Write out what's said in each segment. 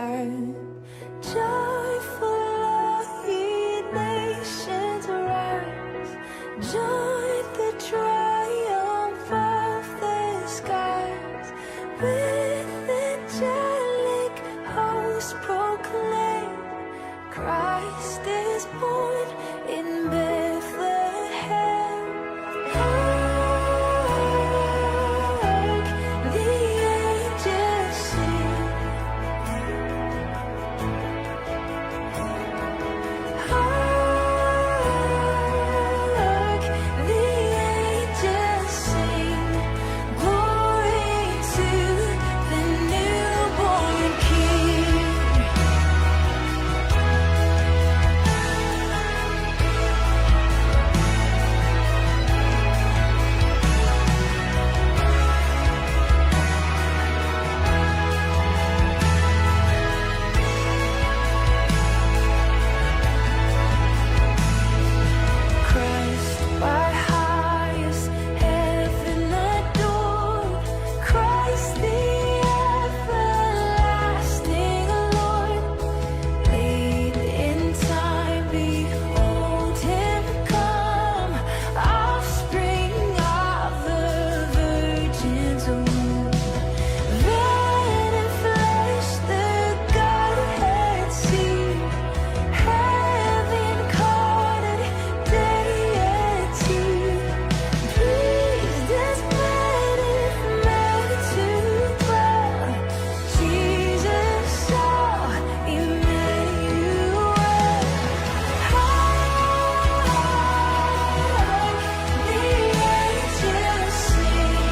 shine. Joyful all ye nations rise. Join the triumph of the skies. With angelic hosts proclaim, Christ is born in Bethlehem. Hark, the angels sing. Hark, the angels sing. Glory to the newborn King. Christ by highest heaven adored, Christ the everlasting Lord. Late in time, behold him come, offspring of the Virgin's womb. Veiled in flesh, the Godhead seen, heaven incarnate deity, breathed as bread if meant to dwell. Jesus saw Emmanuel. Hark, the angels sing.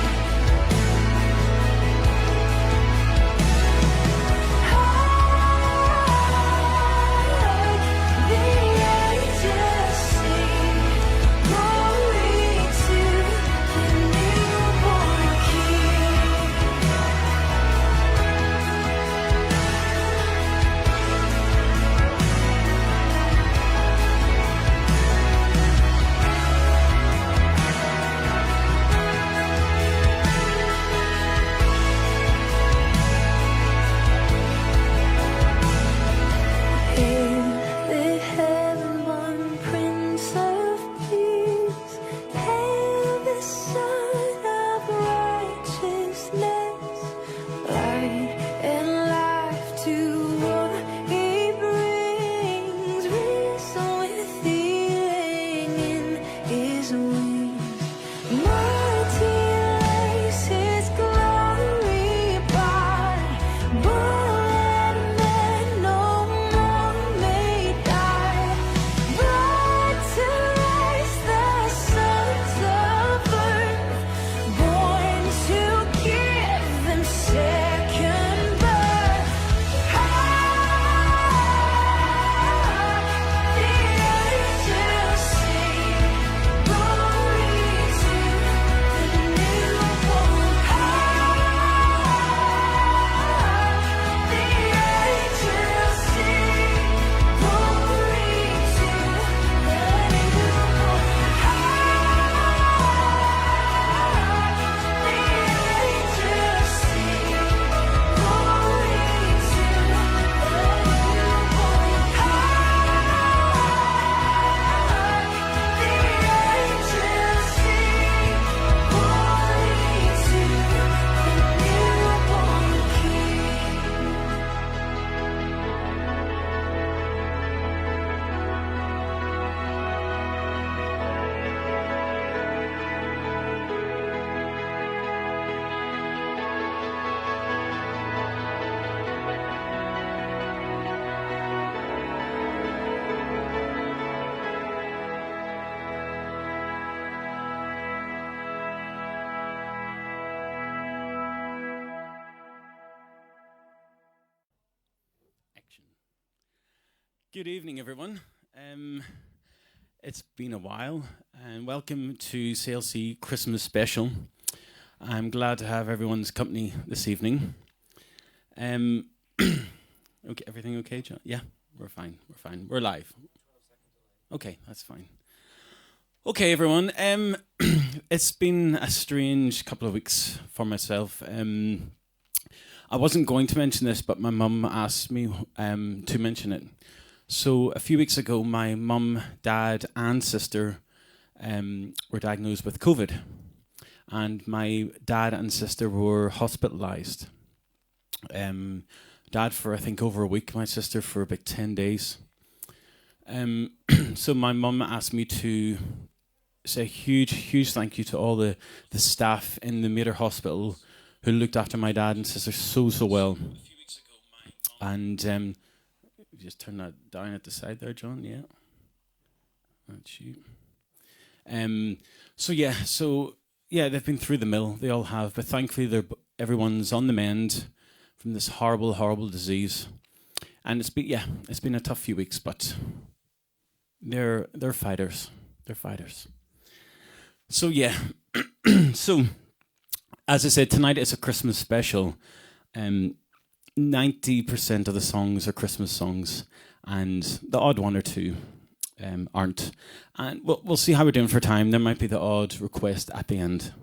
Hark, the angels sing. Glory to the newborn King. Hail the heaven-born Prince of Peace. Hail the Son of Righteousness. Light and life to all he brings. Risen with healing in his wings. Mighty lays his glory by. Born men no more may die. Blood to raise the sons of earth. Born to give them second birth. The angels sing. Glory to the newborn The angels sing. Glory to the newborn The angels sing. Glory to the newborn The angels sing. Glory to the newborn King. Action. Good evening, everyone. It's been a while, and welcome to CLC Christmas Special. I'm glad to have everyone's company this evening. Okay, everything okay, John? Yeah, we're fine. We're live. Okay, that's fine. Okay, everyone. It's been a strange couple of weeks for myself. I wasn't going to mention this, but my mum asked me to mention it. So a few weeks ago, my mum, dad, and sister were diagnosed with COVID, and my dad and sister were hospitalised. Dad for I think over a week, my sister for about 10 days. So my mum asked me to say a huge thank you to all the staff in the Mater Hospital who looked after my dad and sister so well. And just turn that down at the side there, John. Yeah, that's you. So yeah, they've been through the mill. They all have, but thankfully everyone's on the mend from this horrible disease. And it's been a tough few weeks, but they're fighters. They're fighters. So yeah, so as I said, tonight is a Christmas special. 90% of the songs are Christmas songs, and the odd one or two aren't. And we'll see how we're doing for time. There might be the odd request at the end.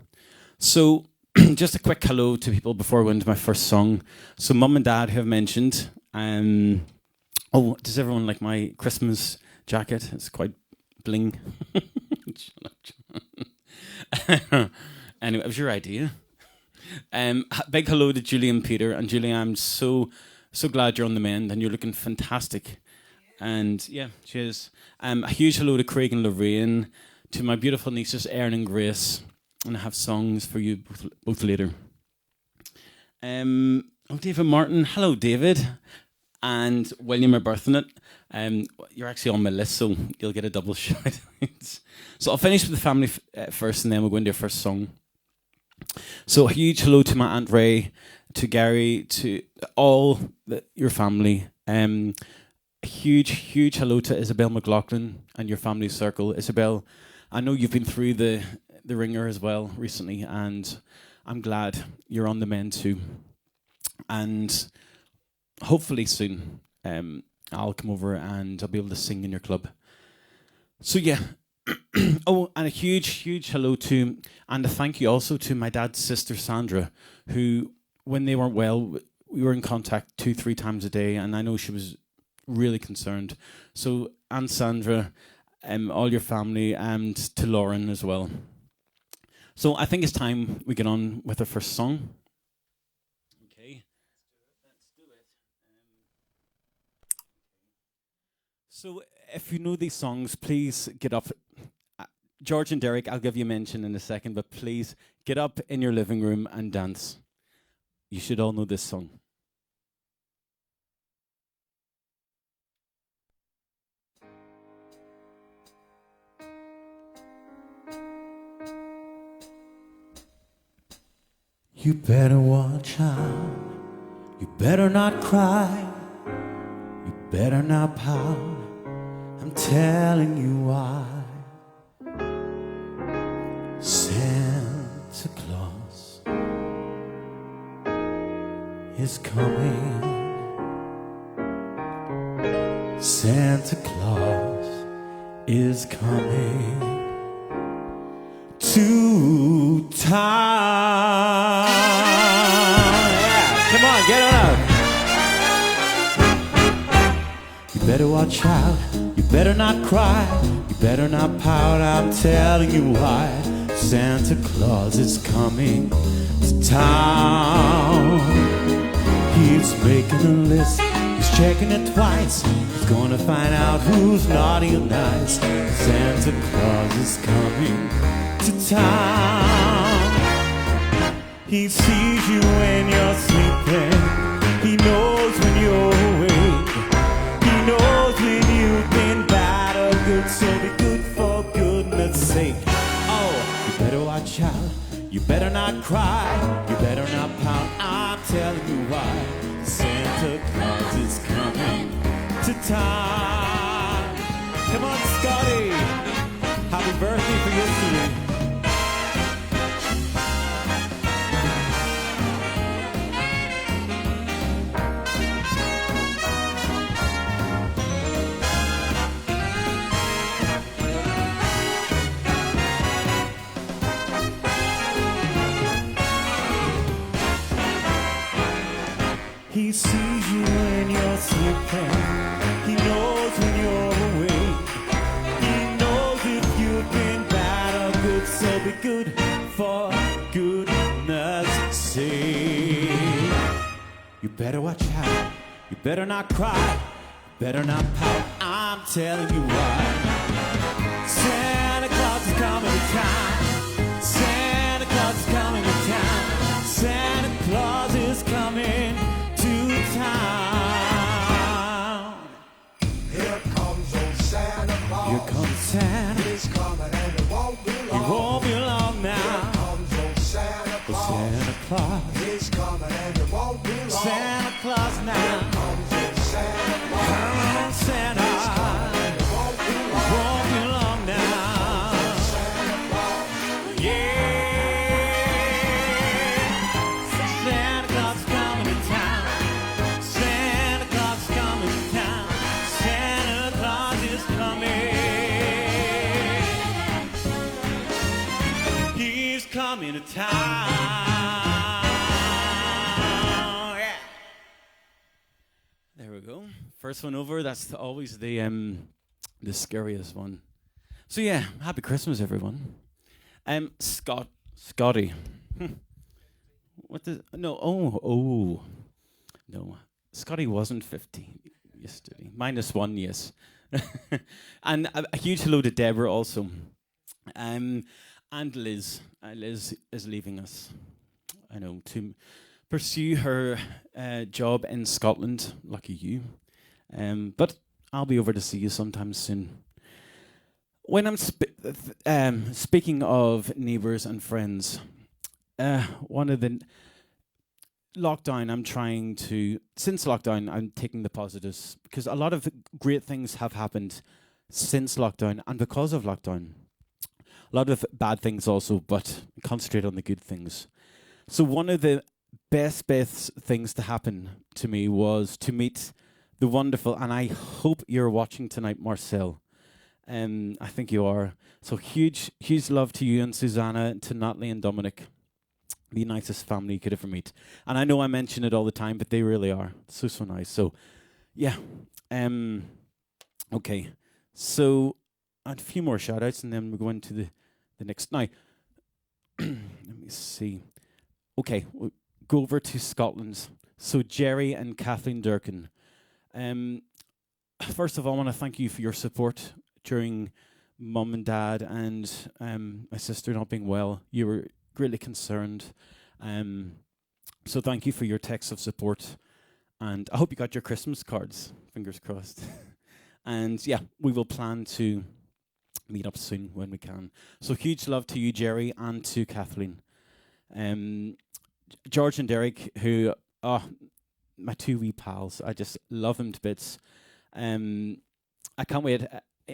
So just a quick hello to people before I go into my first song. So Mum and Dad have mentioned. Does everyone like my Christmas jacket? It's quite bling. Shut up, John. Anyway, it was your idea. Big hello to Julie and Peter. And Julie, I'm so glad you're on the mend and you're looking fantastic. And yeah, cheers. A huge hello to Craig and Lorraine, to my beautiful nieces Erin and Grace. And I have songs for you both later. David Martin. Hello, David. And William are birthing it. You're actually on my list, so you'll get a double shout. So I'll finish with the family first, and then we'll go into our first song. So a huge hello to my Aunt Ray, to Gary, to all your family. A huge hello to Isabel McLaughlin and your family circle. Isabel, I know you've been through the ringer as well recently, and I'm glad you're on the mend too. And hopefully soon I'll come over and I'll be able to sing in your club. So yeah. And a huge hello to, and a thank you also to my dad's sister Sandra, who, when they weren't well, we were in contact 2-3 times a day, and I know she was really concerned. So Aunt Sandra, all your family, and to Lauren as well. So I think it's time we get on with our first song. Okay, let's do it. So if you know these songs, please get up. George and Derek, I'll give you a mention in a second, but please get up in your living room and dance. You should all know this song. You better watch out. You better not cry. You better not pout. I'm telling you why. Santa Claus is coming. Santa Claus is coming to town. Yeah, come on, get on out. You better watch out. You better not cry. You better not pout. I'm telling you why. Santa Claus is coming to town. He's making a list. He's checking it twice. He's gonna find out who's naughty or nice. Santa Claus is coming to town. He sees you when you're sleeping. He knows when you're awake. He knows when you've been bad or good. So be good for goodness sake. Oh, you better watch out. You better not cry. You better not pout. I'm telling you why. Santa Claus is coming to town. Come on, Scotty. Happy birthday for yesterday. better watch out. You better not cry, you better not pout. I'm telling you what. Santa Claus is coming to town. Santa Claus is coming to town. Santa Claus is coming to town. Here comes old Santa Claus. Here comes Santa. He's coming and it won't be It long. won't be long Here now. comes old Santa Claus. Santa Claus. He's coming and it won't be long. Santa Claus now. Comes old Santa Claus. Come on, Santa. And it won't be long. Won't be long now. Yeah. Santa Claus is coming to town. Santa Claus is coming to town. Santa Claus is coming. He's coming to town. Yeah. There we go. First one over. That's always the scariest one. So yeah, happy Christmas, everyone. Scotty. What does no? Oh, no. Scotty wasn't 50 yesterday. -1, yes. And a huge hello to Deborah also. And Liz. Liz is leaving us. I know, to pursue her job in Scotland. Lucky you. But I'll be over to see you sometime soon. When I'm speaking of neighbours and friends, one of the lockdown, since lockdown, I'm taking the positives because a lot of great things have happened since lockdown and because of lockdown. A lot of bad things also, but concentrate on the good things. So one of the best things to happen to me was to meet the wonderful, and I hope you're watching tonight, Marcel. I think you are. So huge love to you and Susanna, to Natalie and Dominic. The nicest family you could ever meet. And I know I mention it all the time, but they really are. So nice. So, yeah. Okay. So, a few more shout-outs, and then we'll go into the next. Now, let me see. Okay, we'll go over to Scotland. So, Jerry and Kathleen Durkin. First of all, I want to thank you for your support during Mum and Dad and my sister not being well. You were greatly concerned. So thank you for your texts of support. And I hope you got your Christmas cards. Fingers crossed. And yeah, we will plan to meet up soon when we can. So huge love to you, Jerry, and to Kathleen. George and Derek, who are my two wee pals. I just love them to bits. I can't wait.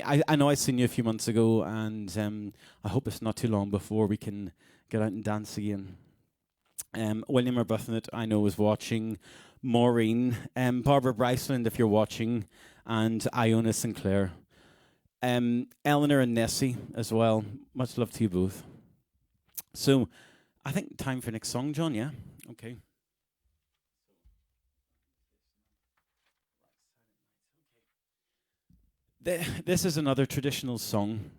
I know I seen you a few months ago, and I hope it's not too long before we can get out and dance again. William Arbuthnot, I know, is watching. Maureen, Barbara Bryceland, if you're watching, and Iona Sinclair. Eleanor and Nessie as well. Much love to you both. So, I think time for next song, John, yeah? Okay. This is another traditional song,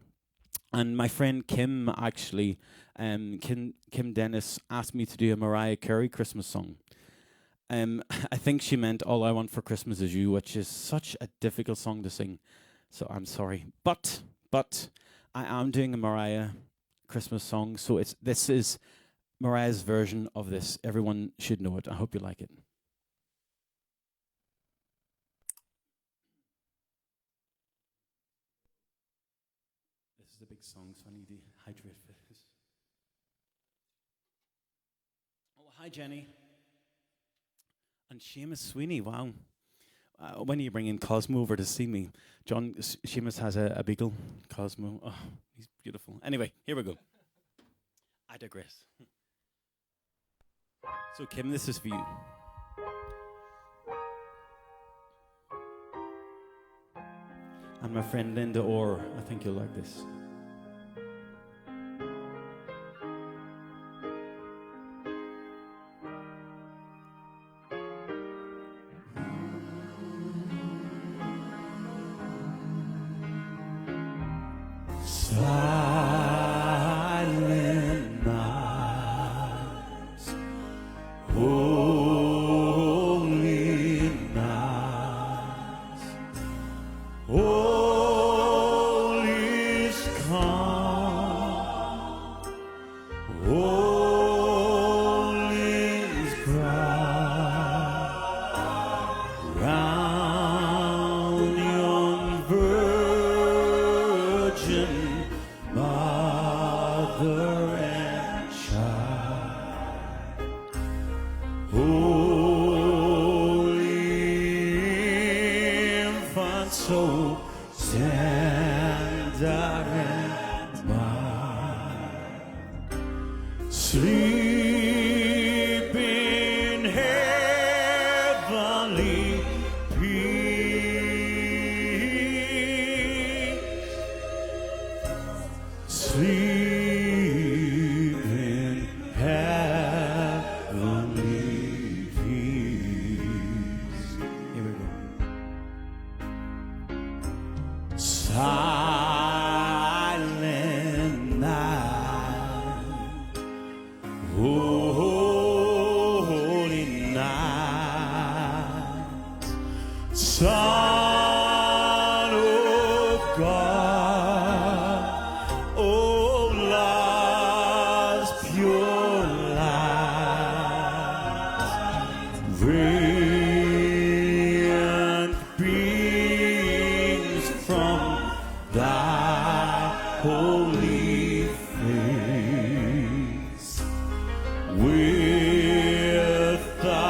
and my friend Kim actually, Kim Dennis, asked me to do a Mariah Carey Christmas song. I think she meant "All I Want for Christmas Is You," which is such a difficult song to sing, so I'm sorry. But I am doing a Mariah Christmas song, so this is Mariah's version of this. Everyone should know it. I hope you like it. This is a big song, so I need to hydrate for this. Oh, hi, Jenny. And Seamus Sweeney, wow. When are you bringing Cosmo over to see me? John, Seamus has a beagle, Cosmo. Oh, he's beautiful. Anyway, here we go. I digress. So, Kim, this is for you. And my friend Linda Orr, I think you'll like this. Silent nights, holy so tender and mild. Sleep in heavenly peace. Sleep in heavenly peace. Here we go. Silent night, holy night, Son of God, oh love's pure light, radiant beams from thy holy face, with the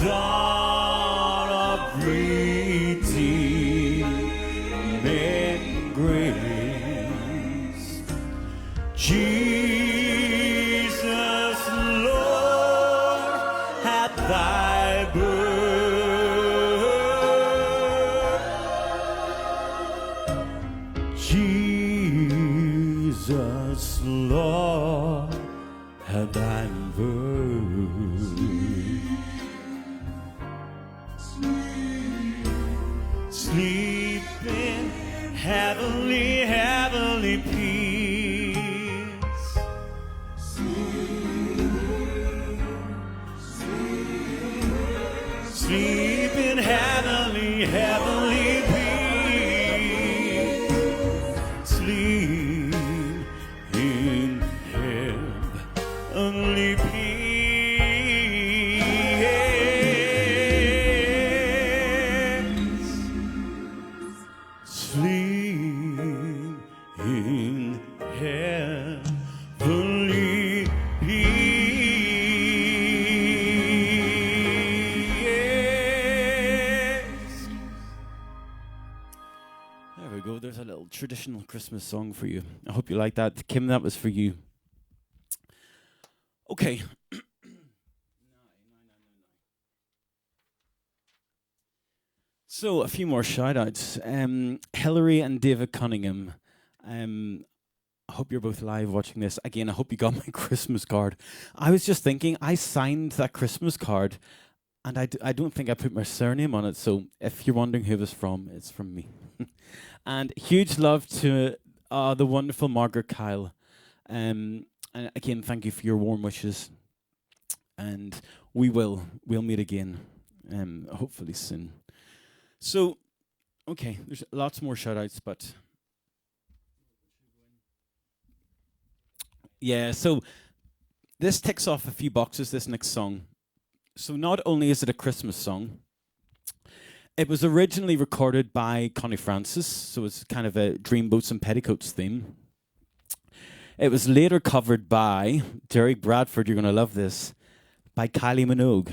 dawn of redeeming grace. Jesus, Lord, at thy birth, Jesus, Lord, at thy birth. Sleep in heavenly, heavenly peace. Sleep in heavenly, heavenly peace. Sleep in heavenly peace. Sleep in heavenly peace. There we go. There's a little traditional Christmas song for you. I hope you like that. Kim, that was for you. Okay. So, a few more shout-outs. Hillary and David Cunningham. I hope you're both live watching this. Again, I hope you got my Christmas card. I was just thinking, I signed that Christmas card, and I don't think I put my surname on it, so if you're wondering who it was from, it's from me. And huge love to the wonderful Margaret Kyle. And again, thank you for your warm wishes. And we'll meet again, hopefully soon. So, okay, there's lots more shout-outs, but yeah, so this ticks off a few boxes, this next song. So not only is it a Christmas song, it was originally recorded by Connie Francis, so it's kind of a Dreamboats and Petticoats theme. It was later covered by Derek Bradford, you're going to love this, by Kylie Minogue.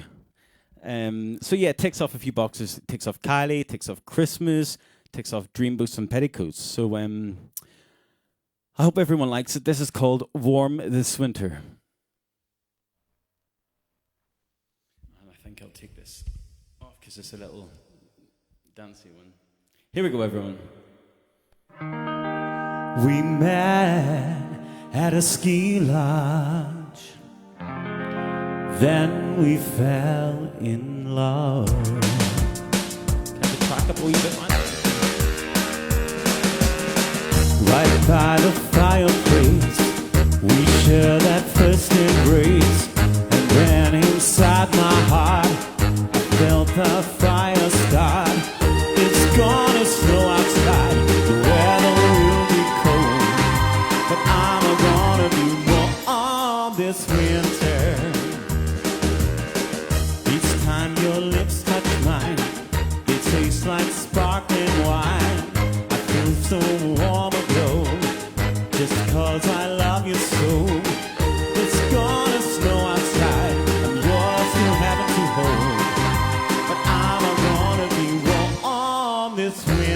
So yeah, it ticks off a few boxes. It ticks off Kylie, it ticks off Christmas, it ticks off Dreamboats and Petticoats. So I hope everyone likes it. This is called Warm This Winter. And I think I'll take this off because it's a little dancey one. Here we go, everyone. We met at a ski lodge, then we fell in love. Can I track up a wee bit, man? Right by the fireplace, we shared that first embrace, and then inside my heart, I felt the fire start. It's gonna snow outside, the weather will be cold, but I'm gonna be warm this winter. Each time your lips touch mine, it tastes like sparkling wine. I feel so warm aglow, just 'cause I love you so. It's gonna snow outside, and you're still having to hold, but I'm gonna be warm this winter.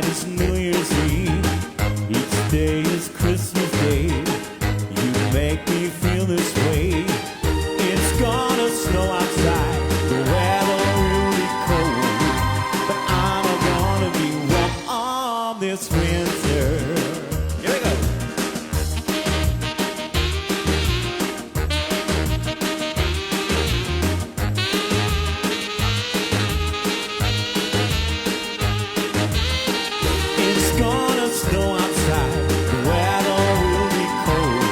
night is New Year's Eve. Each day is Christmas Day. You make me feel this way. It's gonna snow outside. The weather really cold, but I'm gonna be warm on this winter. Here we go. It's gonna snow outside. The weather will be cold,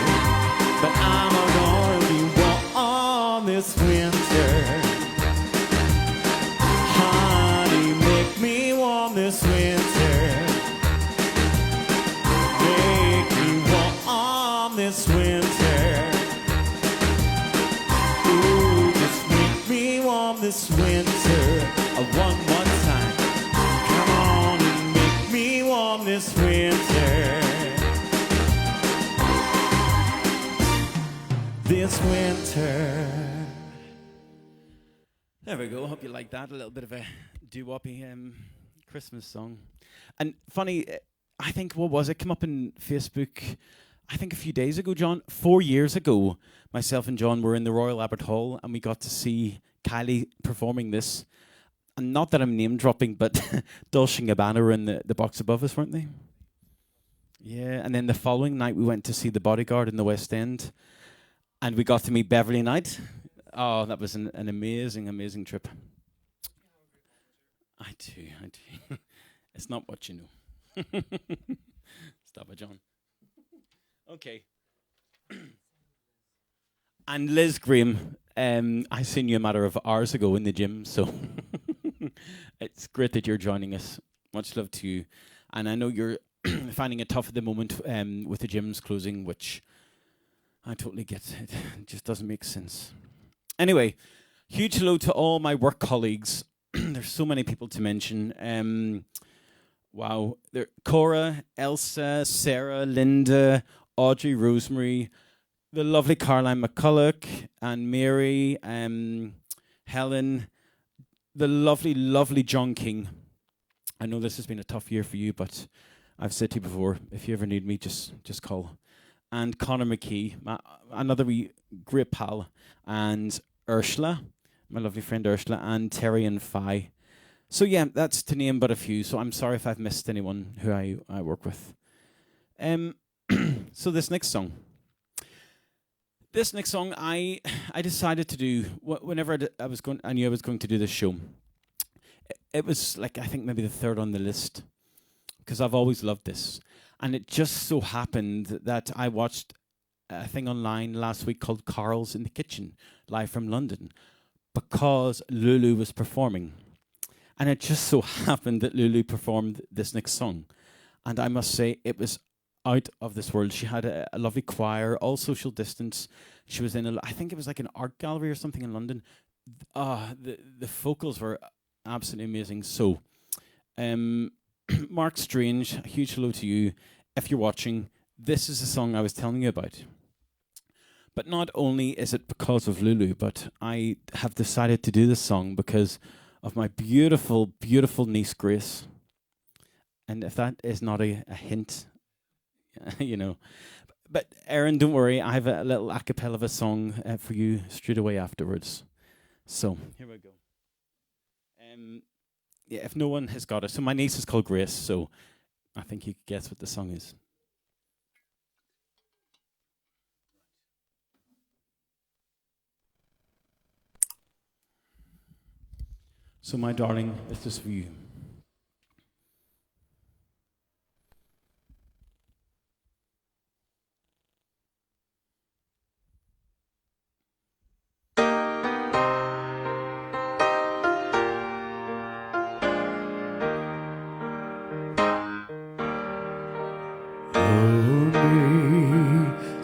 but I'm gonna be warm on this winter. Honey, make me warm this winter. Make me warm on this winter. Ooh, just make me warm this winter. One more time. Come on and make me warm this winter. This winter. There we go. Hope you like that. A little bit of a doo-woppy Christmas song. And funny, I think, what was it? Came up in Facebook, I think a few days ago, John. 4 years ago, myself and John were in the Royal Albert Hall and we got to see Kylie performing this. And not that I'm name dropping, but Dolce & Gabbana were in the box above us, weren't they? Yeah, and then the following night we went to see The Bodyguard in the West End. And we got to meet Beverly Knight. Oh, that was an amazing, amazing trip. I do. It's not what you know. Stop it, John. Okay. And Liz Graham, I seen you a matter of hours ago in the gym, so it's great that you're joining us. Much love to you. And I know you're finding it tough at the moment with the gyms closing, which I totally get. It just doesn't make sense. Anyway, huge hello to all my work colleagues. There's so many people to mention. Wow. Cora, Elsa, Sarah, Linda, Audrey, Rosemary, the lovely Caroline McCulloch, and Mary, Helen, the lovely, lovely John King. I know this has been a tough year for you, but I've said to you before, if you ever need me, just call. And Connor McKee, another wee great pal, and Ursula, my lovely friend Ursula, and Terry and Fi. So yeah, that's to name but a few. So I'm sorry if I've missed anyone who I work with. So this next song, I decided to do whenever I knew I was going to do this show. It was like I think maybe the third on the list because I've always loved this. And it just so happened that I watched a thing online last week called Carol's in the Kitchen, live from London, because Lulu was performing. And it just so happened that Lulu performed this next song. And I must say, it was out of this world. She had a lovely choir, all social distance. She was in, I think it was like an art gallery or something in London. The vocals were absolutely amazing. So, Mark Strange, a huge hello to you. If you're watching, this is the song I was telling you about. But not only is it because of Lulu, but I have decided to do this song because of my beautiful, beautiful niece, Grace. And if that is not a hint, you know. But Aaron, don't worry, I have a little a cappella of a song for you straight away afterwards. So, here we go. Yeah, if no one has got it. So my niece is called Grace, so I think you can guess what the song is. So my darling, it's just for you.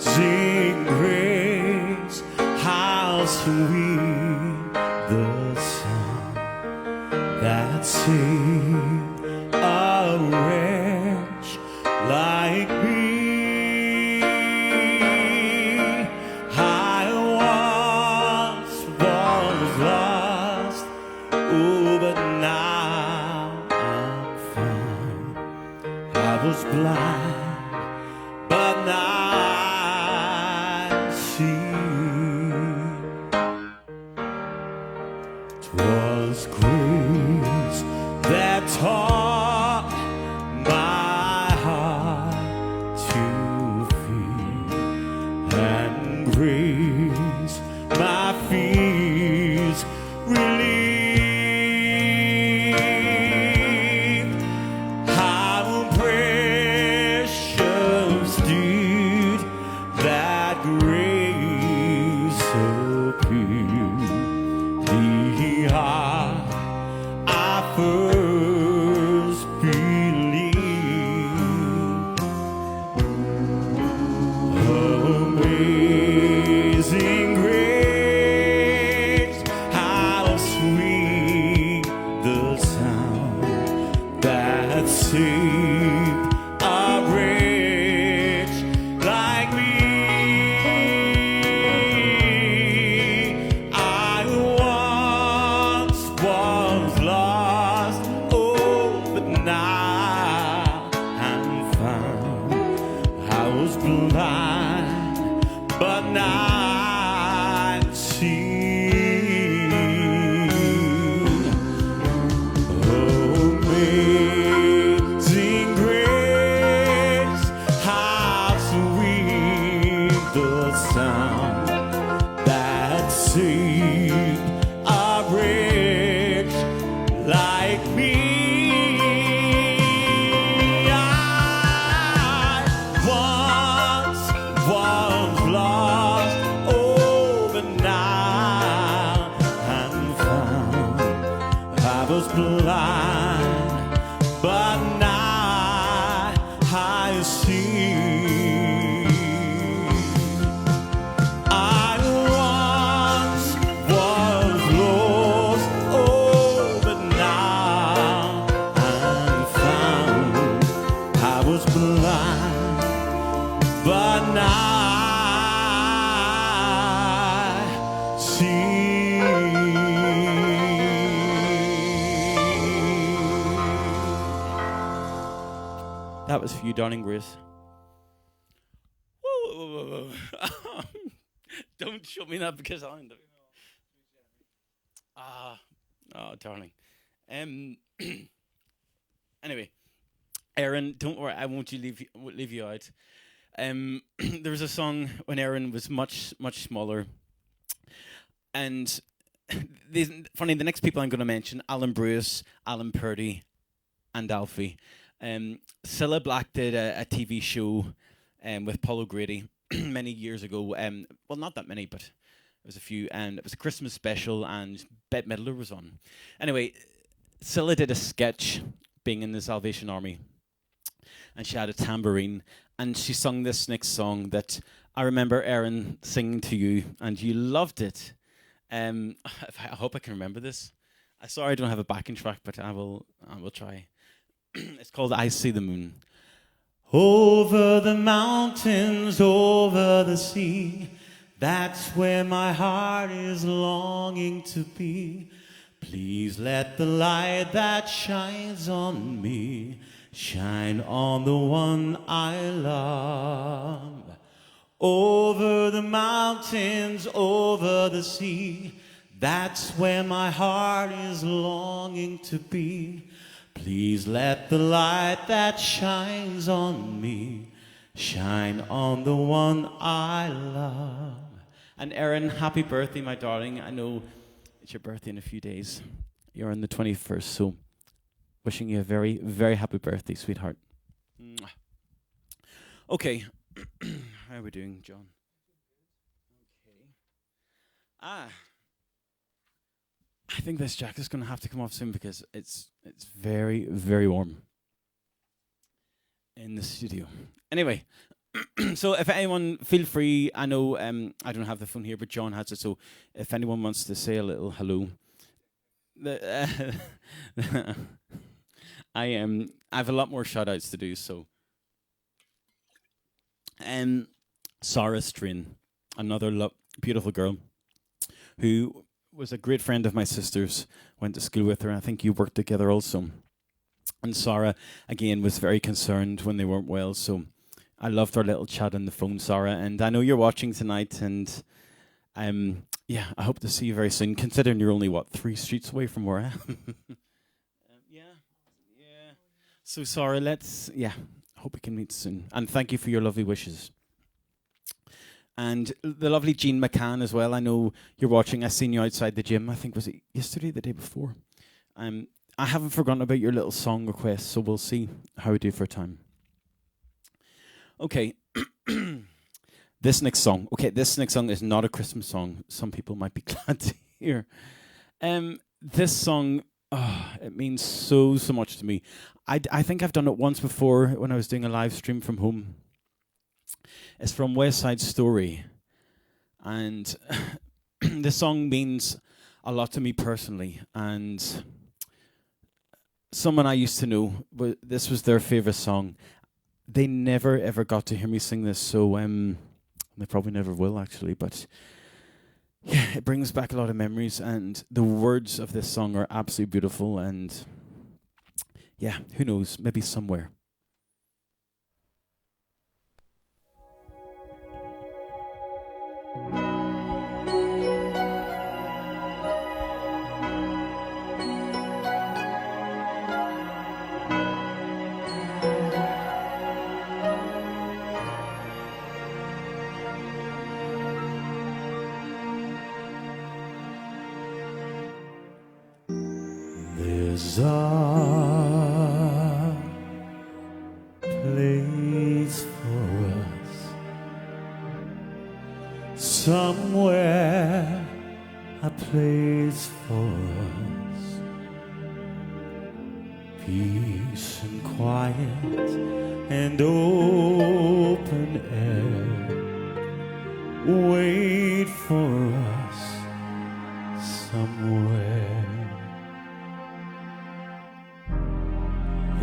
Amazing grace, how sweet the sound that saved a wretch like me. I was lost, oh, but now I'm found. I was blind, but now I see. 'Twas grace that taught my heart to fear, and grace my fears relieved. How precious did that grace appear the hour I first believed. Amazing grace, how sweet the sound that saved a wretch like me. I once was lost, oh, but now I'm found. I was blind, but now I see. Amazing grace, how sweet the sound that saved a wretch like me. I once was lost, oh, but now I'm found. I was blind, but now I see. I once was lost, oh, but now I'm found. I was blind, but now I see. That was for you, darling Grace. Whoa. Don't show me that because I'm the. Oh, darling. Anyway, Aaron, don't worry. I won't leave you out. There was a song when Aaron was much smaller, and the next people I'm going to mention: Alan Bruce, Alan Purdy, and Alfie. Cilla Black did a TV show with Paul O'Grady many years ago. Well, not that many, but it was a few. And it was a Christmas special, and Bette Midler was on. Anyway, Cilla did a sketch being in the Salvation Army, and she had a tambourine, and she sung this next song that I remember Aaron singing to you, and you loved it. I hope I can remember this. I'm sorry I don't have a backing track, but I will try. It's called I See the Moon. Over the mountains, over the sea, that's where my heart is longing to be. Please let the light that shines on me shine on the one I love. Over the mountains, over the sea, that's where my heart is longing to be. Please let the light that shines on me shine on the one I love. And Erin, happy birthday, my darling. I know it's your birthday in a few days. You're on the 21st, so wishing you a very, very happy birthday, sweetheart. Mwah. Okay, how are we doing, John? Okay. I think this jacket's going to have to come off soon because it's very, very warm in the studio. Anyway, so if anyone, feel free. I know I don't have the phone here, but John has it. So if anyone wants to say a little hello, I have a lot more shout outs to do. So, Sarah Strain, another beautiful girl who was a great friend of my sister's, went to school with her, and I think you worked together also. And Sarah, again, was very concerned when they weren't well. So I loved our little chat on the phone, Sarah. And I know you're watching tonight. And yeah, I hope to see you very soon, considering you're only, what, 3 streets away from where I am? Yeah, yeah. So, Sarah, hope we can meet soon. And thank you for your lovely wishes. And the lovely Jean McCann as well. I know you're watching. I seen you outside the gym. I think was it yesterday, the day before. I haven't forgotten about your little song request, so we'll see how we do for time. Okay. This next song is not a Christmas song. Some people might be glad to hear. This song, it means so much to me. I think I've done it once before when I was doing a live stream from home. It's from West Side Story. And this song means a lot to me personally. And someone I used to know, this was their favourite song. They never ever got to hear me sing this, so they probably never will actually, but yeah, it brings back a lot of memories, and the words of this song are absolutely beautiful, and yeah, who knows, maybe somewhere. There's a place for us somewhere, a place for us, peace and quiet and open air wait for us somewhere.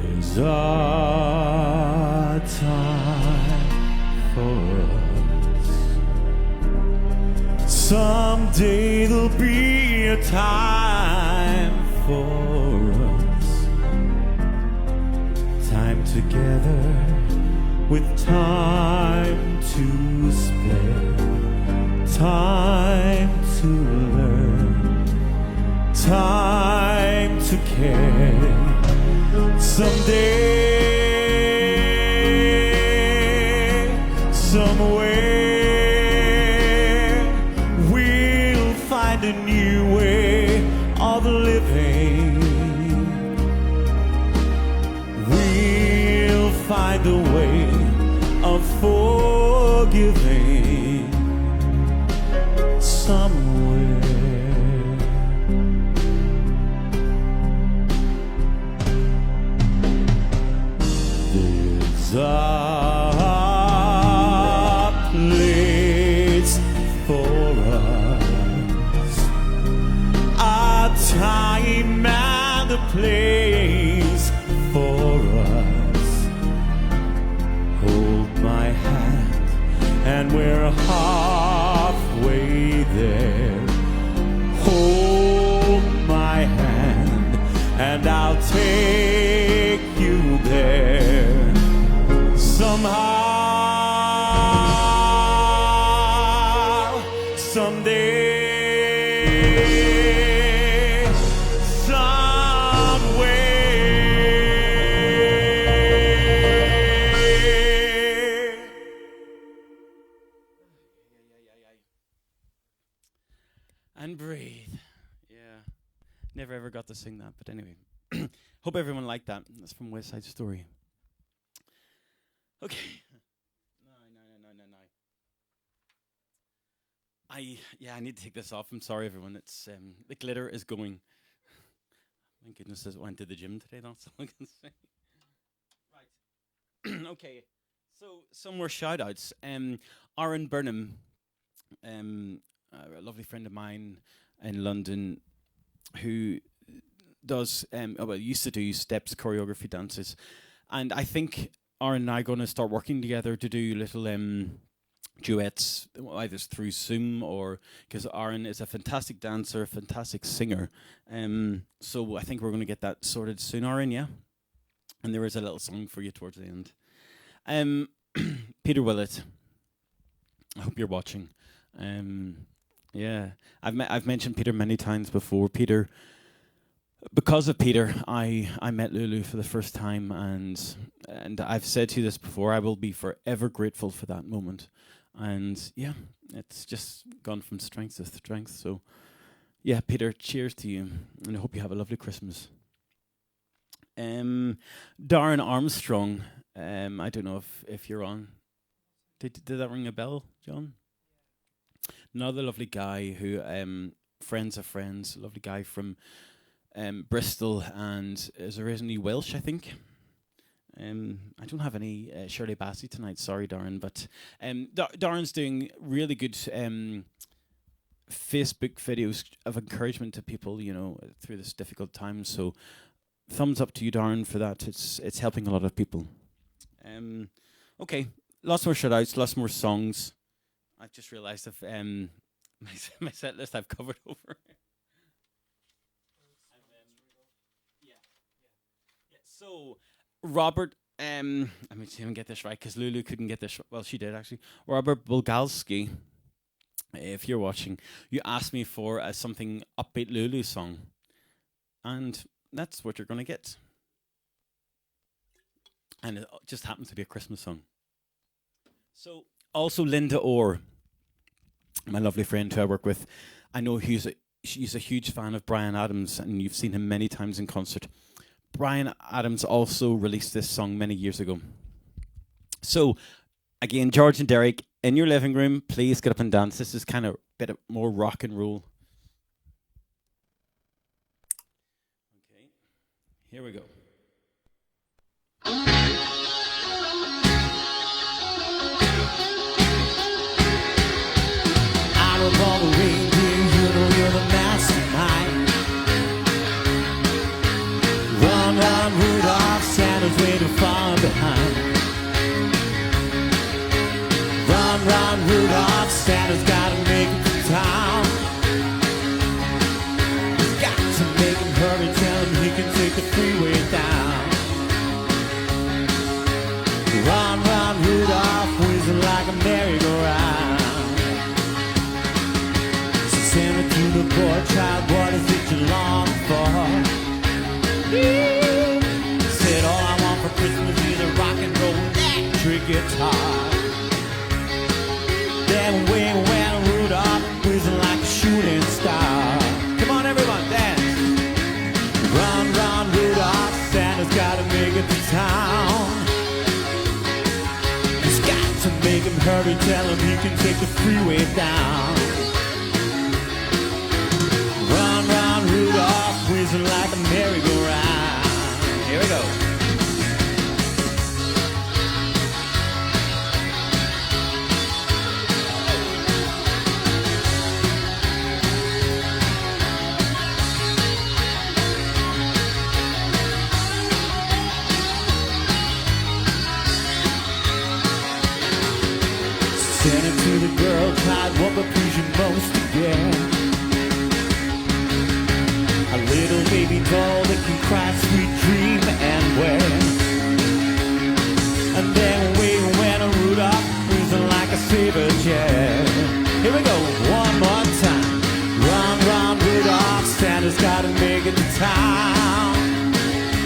There's a time for us. Someday there'll be a time for us. Time together with time to spare. Time to learn. Time to care. Someday, somewhere, we'll find a new way of living. We'll find a way of forgiving somewhere. There's a place for us, a time and a place for us. Hold my hand and we're halfway there. Hold my hand and I'll take you there. Somehow, someday, somewhere. And breathe. Yeah. Never ever got to sing that, but anyway. Hope everyone liked that. That's from West Side Story. Okay. No. I need to take this off. I'm sorry, everyone. It's the glitter is going. My goodness, I went to the gym today. That's all I can say. Right. Okay. So some more shout outs. Aaron Burnham, a lovely friend of mine in London, who does used to do steps choreography dances, and I think Aaron and I are going to start working together to do little duets, either through Zoom or because Aaron is a fantastic dancer, fantastic singer. So I think we're going to get that sorted soon, Aaron. Yeah. And there is a little song for you towards the end. Um, Peter Willett, I hope you're watching. Yeah, I've mentioned Peter many times before. Peter, because of Peter, I met Lulu for the first time, and I've said to you this before. I will be forever grateful for that moment. And yeah, it's just gone from strength to strength. So yeah, Peter, cheers to you, and I hope you have a lovely Christmas. Darren Armstrong. I don't know if you're on. Did that ring a bell, John? Another lovely guy who friends of friends, lovely guy from Bristol and is originally Welsh, I think. I don't have any Shirley Bassey tonight, sorry, Darren, but Darren's doing really good Facebook videos of encouragement to people, you know, through this difficult time. So, thumbs up to you, Darren, for that. It's helping a lot of people. Okay, lots more shout-outs, lots more songs. I've just realised I've my set list I've covered over. So Robert, let me see if I can get this right because Lulu couldn't get this. Well, she did actually. Robert Bulgalski, if you're watching, you asked me for something upbeat Lulu song, and that's what you're gonna get. And it just happens to be a Christmas song. So also Linda Orr, my lovely friend who I work with, I know she's a huge fan of Bryan Adams, and you've seen him many times in concert. Bryan Adams also released this song many years ago. So, again, George and Derek, in your living room, please get up and dance. This is kind of a bit of more rock and roll. Okay, here we go. Out of all the reindeer, you know you're the mastermind. Run, run, Rudolph, Santa's way too far behind. Run, run, Rudolph, Santa's gotta make it to town. He's got to make him hurry, tell him he can take the freeway down. Run, run, Rudolph, whizzing like a merry-go-round. Santa to the boy child, what is it you long for? Said all I want for Christmas is a rock and roll electric guitar. Then away went Rudolph, whizzing like a shooting star. Come on everyone, dance. Run, run, Rudolph, Santa's gotta make it to town. He's got to make him hurry, tell him he can take the freeway down. Run, run, Rudolph, whizzing like a merry-go-round. Here we go. Send it to the girl, Clyde, what would please you most again? A little baby doll that can cry, sweet dream and wear. And then we went a Rudolph, whizzing like a saber jet. Here we go, one more time. Run, run, Rudolph, Santa's gotta make it to town.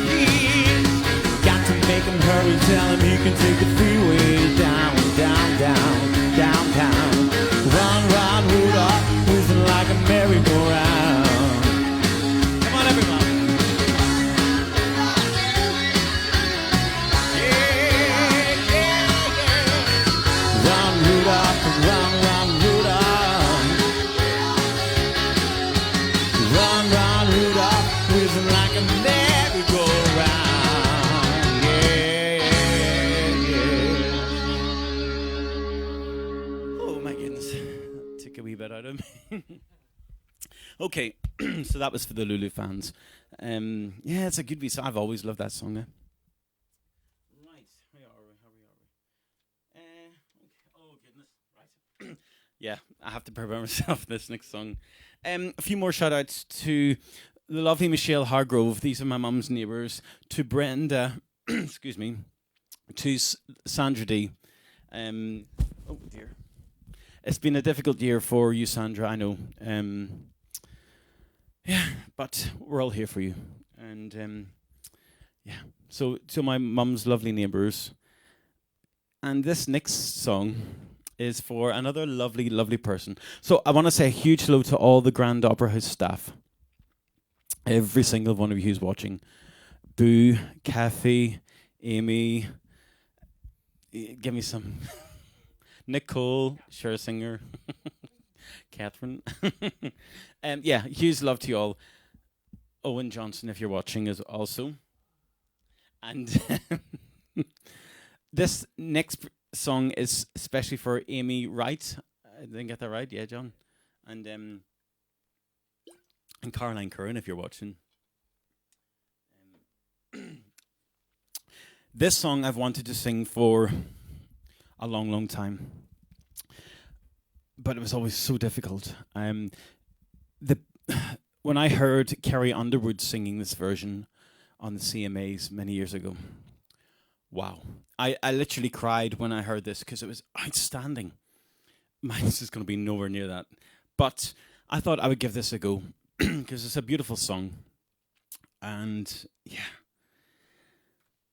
He's got to make him hurry, tell him he can take the freeway down, down, down, downtown. Run, run, Rudolph, whizzing like a merry-go-round. Okay, so that was for the Lulu fans. Yeah, it's a good song. I've always loved that song. Right, how are we? Okay. Oh goodness, right. Yeah, I have to prepare myself for this next song. A few more shout outs to the lovely Michelle Hargrove. These are my mum's neighbours. To Brenda excuse me, to Sandra D. Oh dear. It's been a difficult year for you, Sandra, I know. Yeah, but we're all here for you. And yeah, so to my mum's lovely neighbours. And this next song is for another lovely, lovely person. So I want to say a huge hello to all the Grand Opera House staff. Every single one of you who's watching. Boo, Kathy, Amy, give me some. Nicole, Scherzinger, Catherine. Yeah, huge love to you all. Owen Johnson, if you're watching, is also. And this next song is especially for Amy Wright. I didn't get that right, yeah, John. And Caroline Curran, if you're watching. This song I've wanted to sing for a long, long time, but it was always so difficult. When I heard Carrie Underwood singing this version on the CMAs many years ago, wow. I literally cried when I heard this because it was outstanding. Mine is going to be nowhere near that. But I thought I would give this a go because it's a beautiful song. And yeah.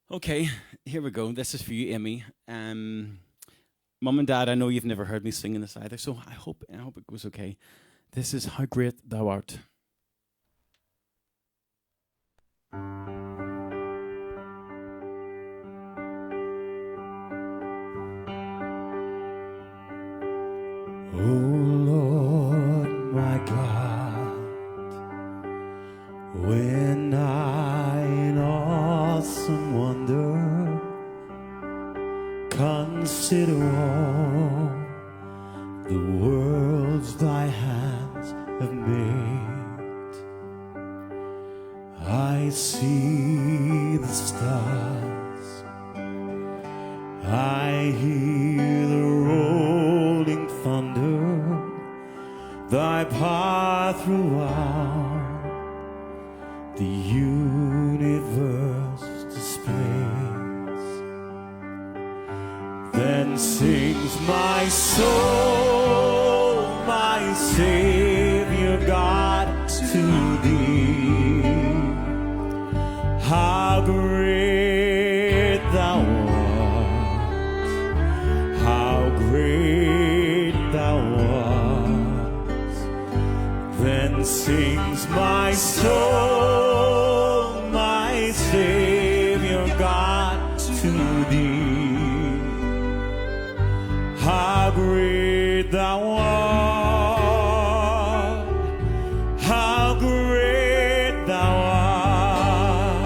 Okay, here we go. This is for you, Amy. Mum and Dad, I know you've never heard me singing this either, so I hope it goes okay. This is How Great Thou Art. Oh Lord, my God, when I in awesome wonder consider all the worlds thy hands have made, I see the stars, I hear the rolling thunder, thy power throughout the universe displays. Then sings my soul, my Savior God, to thee. How great thou art, how great thou art. Then sings my soul, my Savior God, to thee. How great thou art, how great thou art.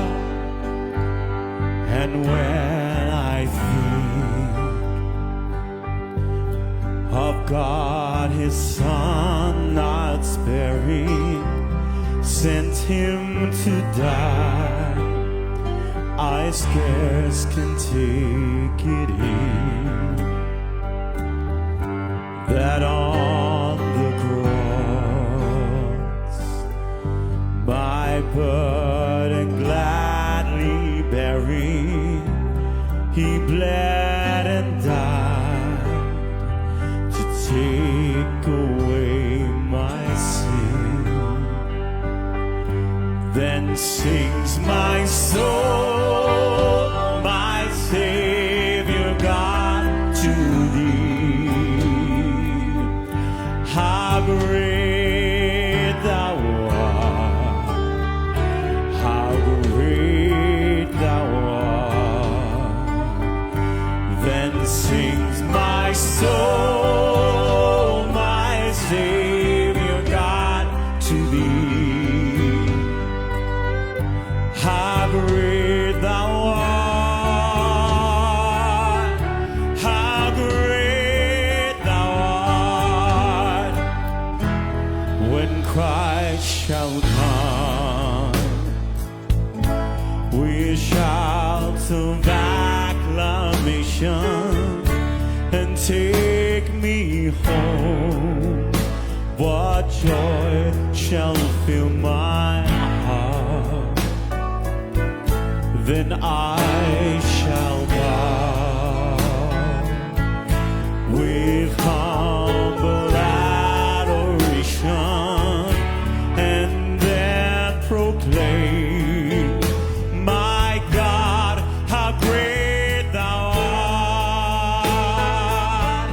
And when I think of God his Son not sparing, sent him to die, I scarce can take it in, that on the cross my burden gladly bearing, he bled and died to take away my sin. Then sings my soul, my Savior God, to thee. How great thou art, how great thou art. Then sings my soul, my Savior God, to thee. How great thou art, how great thou art. When Christ shall come, we shout of acclamation and take me home. What joy shall fill my heart, then I shall bow with humble adoration and then proclaim, my God, how great thou art.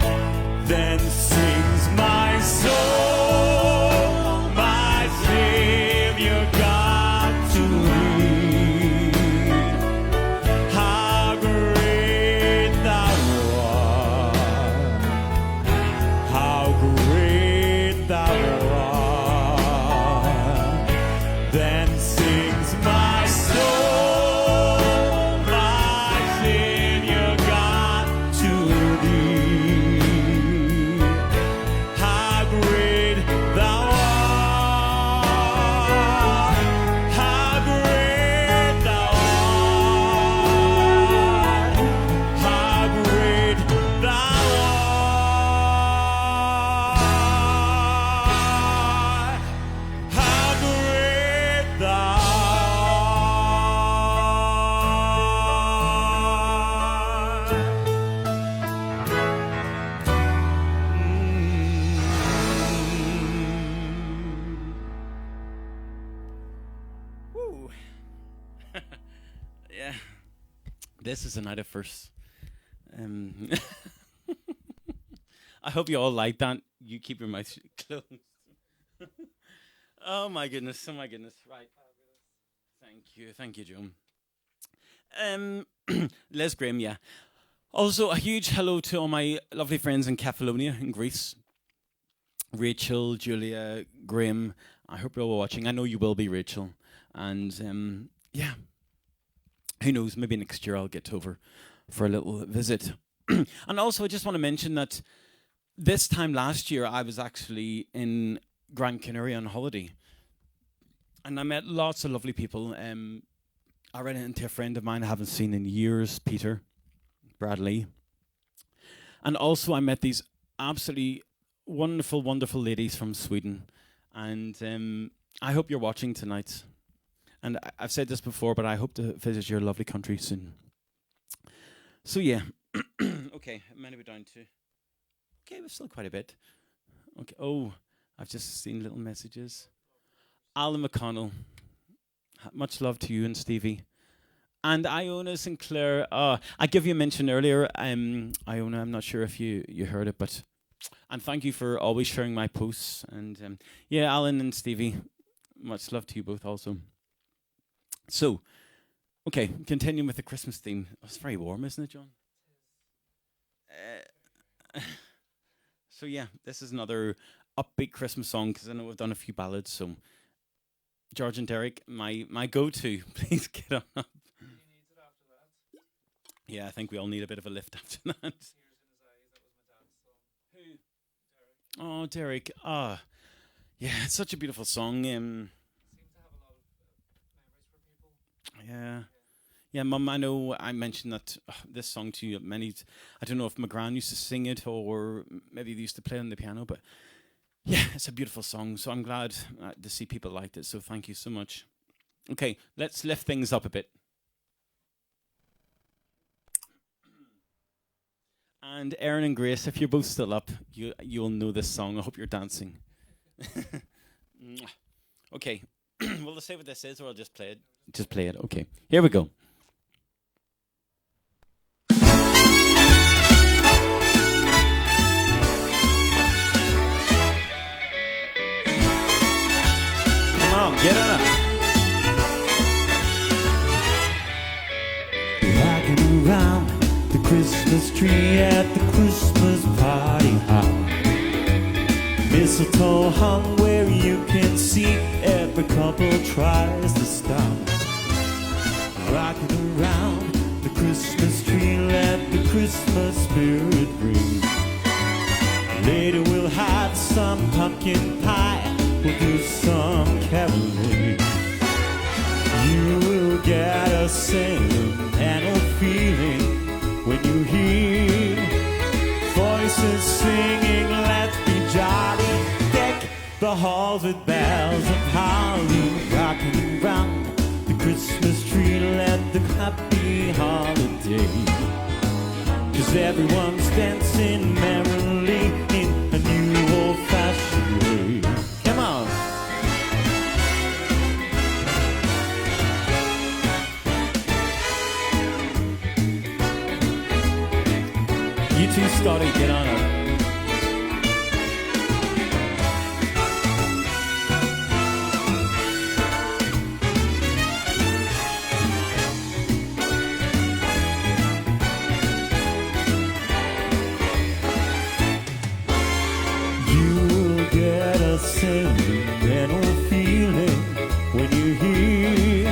Then sings my soul, my Savior God to thee. How great thou art, how great thou art. Then sings my soul, my Savior God to thee. How great thou art, how great thou art, how great thou art, how great thou Woo. Yeah. This is a night of firsts. I hope you all like that. You keep your mouth closed. Oh my goodness. Oh my goodness. Right. Thank you, Joan. Les Graham, yeah. Also, a huge hello to all my lovely friends in Kefalonia in Greece. Rachel, Julia, Graham. I hope you're all watching. I know you will be, Rachel. And yeah, who knows? Maybe next year I'll get over for a little visit. And also, I just want to mention that this time last year I was actually in Gran Canaria on holiday, and I met lots of lovely people. I ran into a friend of mine I haven't seen in years, Peter Bradley. And also I met these absolutely wonderful, wonderful ladies from Sweden. And I hope you're watching tonight. And I've said this before, but I hope to visit your lovely country soon. So yeah. Okay, how many are we down to? Okay, we're still quite a bit. Okay. Oh, I've just seen little messages. Alan McConnell. Much love to you and Stevie. And Iona Sinclair. I gave you a mention earlier. Iona, I'm not sure if you heard it, but and thank you for always sharing my posts. And yeah, Alan and Stevie, much love to you both also. So, okay, continuing with the Christmas theme. Oh, it's very warm, isn't it, John? So yeah, this is another upbeat Christmas song because I know we've done a few ballads. So, George and Derek, my go-to. Please get on up. He needs it after that. Yeah, I think we all need a bit of a lift after that. Tears in his eyes. That was my dad's song. Who? Derek. Oh, Derek. Yeah, it's such a beautiful song. Seems to have a lot of memories for people. Yeah. Yeah, Mum, I know I mentioned that this song to you many. I don't know if McGran used to sing it or maybe they used to play on the piano, but yeah, it's a beautiful song. So I'm glad to see people liked it. So thank you so much. Okay, let's lift things up a bit. And Aaron and Grace, if you're both still up, you'll know this song. I hope you're dancing. Okay, will I say what this is, or I'll just play it? Just play it. Okay, here we go. Come on, get on up. Rocking around the Christmas tree at the Christmas party hop. Mistletoe hung where you can see every couple tries to stop. Rocking around the Christmas tree, let the Christmas spirit ring. Later we'll have some pumpkin pie, we'll do some caroling. You will get a sentimental feeling when you hear voices singing, let's be jolly. Deck the halls with bells of holly, rocking around the Christmas tree, let the happy holiday. 'Cause everyone's dancing merrily in a new old-fashioned way. Come on. You two, Scotty, get on it. You'll get a sentimental feeling when you hear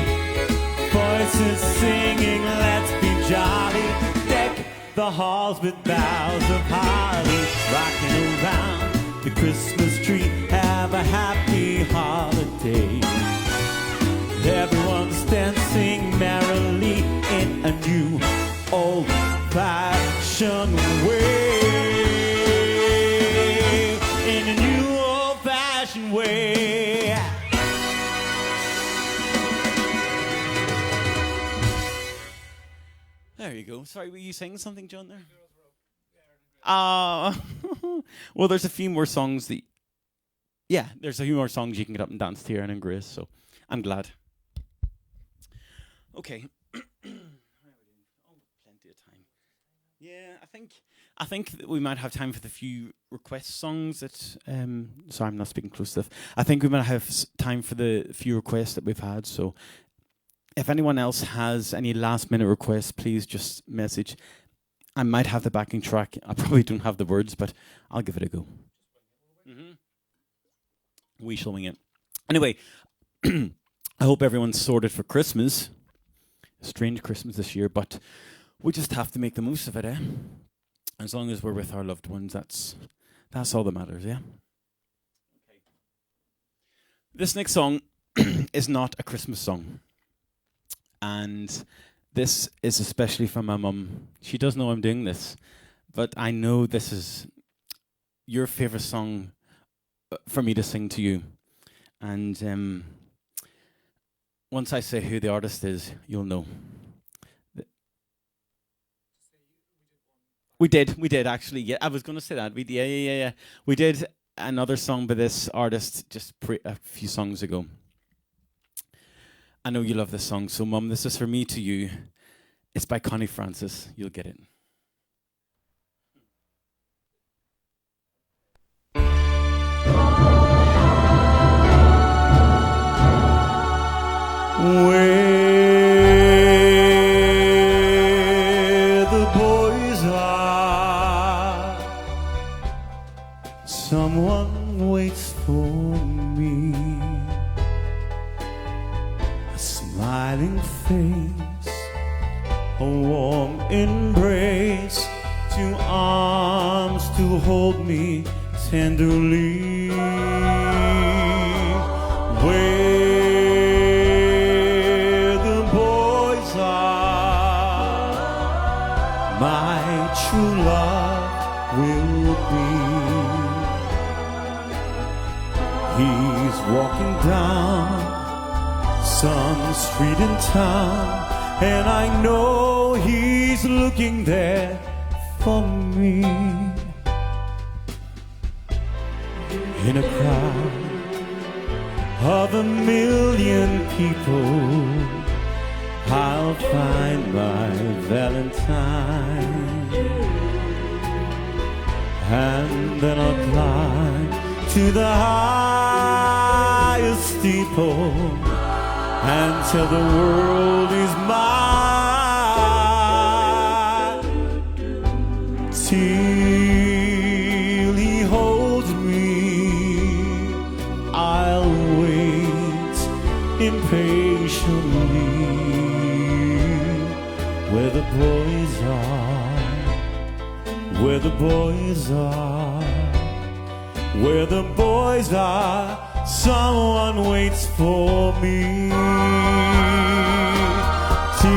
voices singing, let's be jolly. Deck the halls with boughs of holly, rocking around the Christmas tree. Have a happy holiday. Everyone's dancing merrily in a new old-fashioned way. In a new old-fashioned way. There you go. Sorry, were you saying something, John, there? Well, there's a few more songs that... Yeah, there's a few more songs you can get up and dance to here and in Grace, so I'm glad. Okay. Plenty of time. Yeah, I think that we might have time for the few request songs that... sorry, I'm not speaking close enough. I think we might have time for the few requests that we've had, so... If anyone else has any last-minute requests, please just message. I might have the backing track. I probably don't have the words, but I'll give it a go. We shall wing it. Anyway, I hope everyone's sorted for Christmas. A strange Christmas this year, but we just have to make the most of it, eh? As long as we're with our loved ones, that's all that matters, yeah? Okay. This next song is not a Christmas song. And this is especially for my mum. She does know I'm doing this, but I know this is your favorite song for me to sing to you. And once I say who the artist is, you'll know. We did actually. Yeah, I was going to say that. Yeah. We did another song by this artist just a few songs ago. I know you love this song, so Mum, this is for me to you. It's by Connie Francis. You'll get it. Where the boys are, someone waits for me. A smiling face, a warm embrace, two arms to hold me tenderly. Where the boys are, my true love will be. He's walking down some street in town, and I know he's looking there for me. In a crowd of a million people, I'll find my Valentine, and then I'll climb to the highest steeple and tell the world is mine. Till he holds me, I'll wait impatiently. Where the boys are, where the boys are, where the boys are, someone waits for me. Till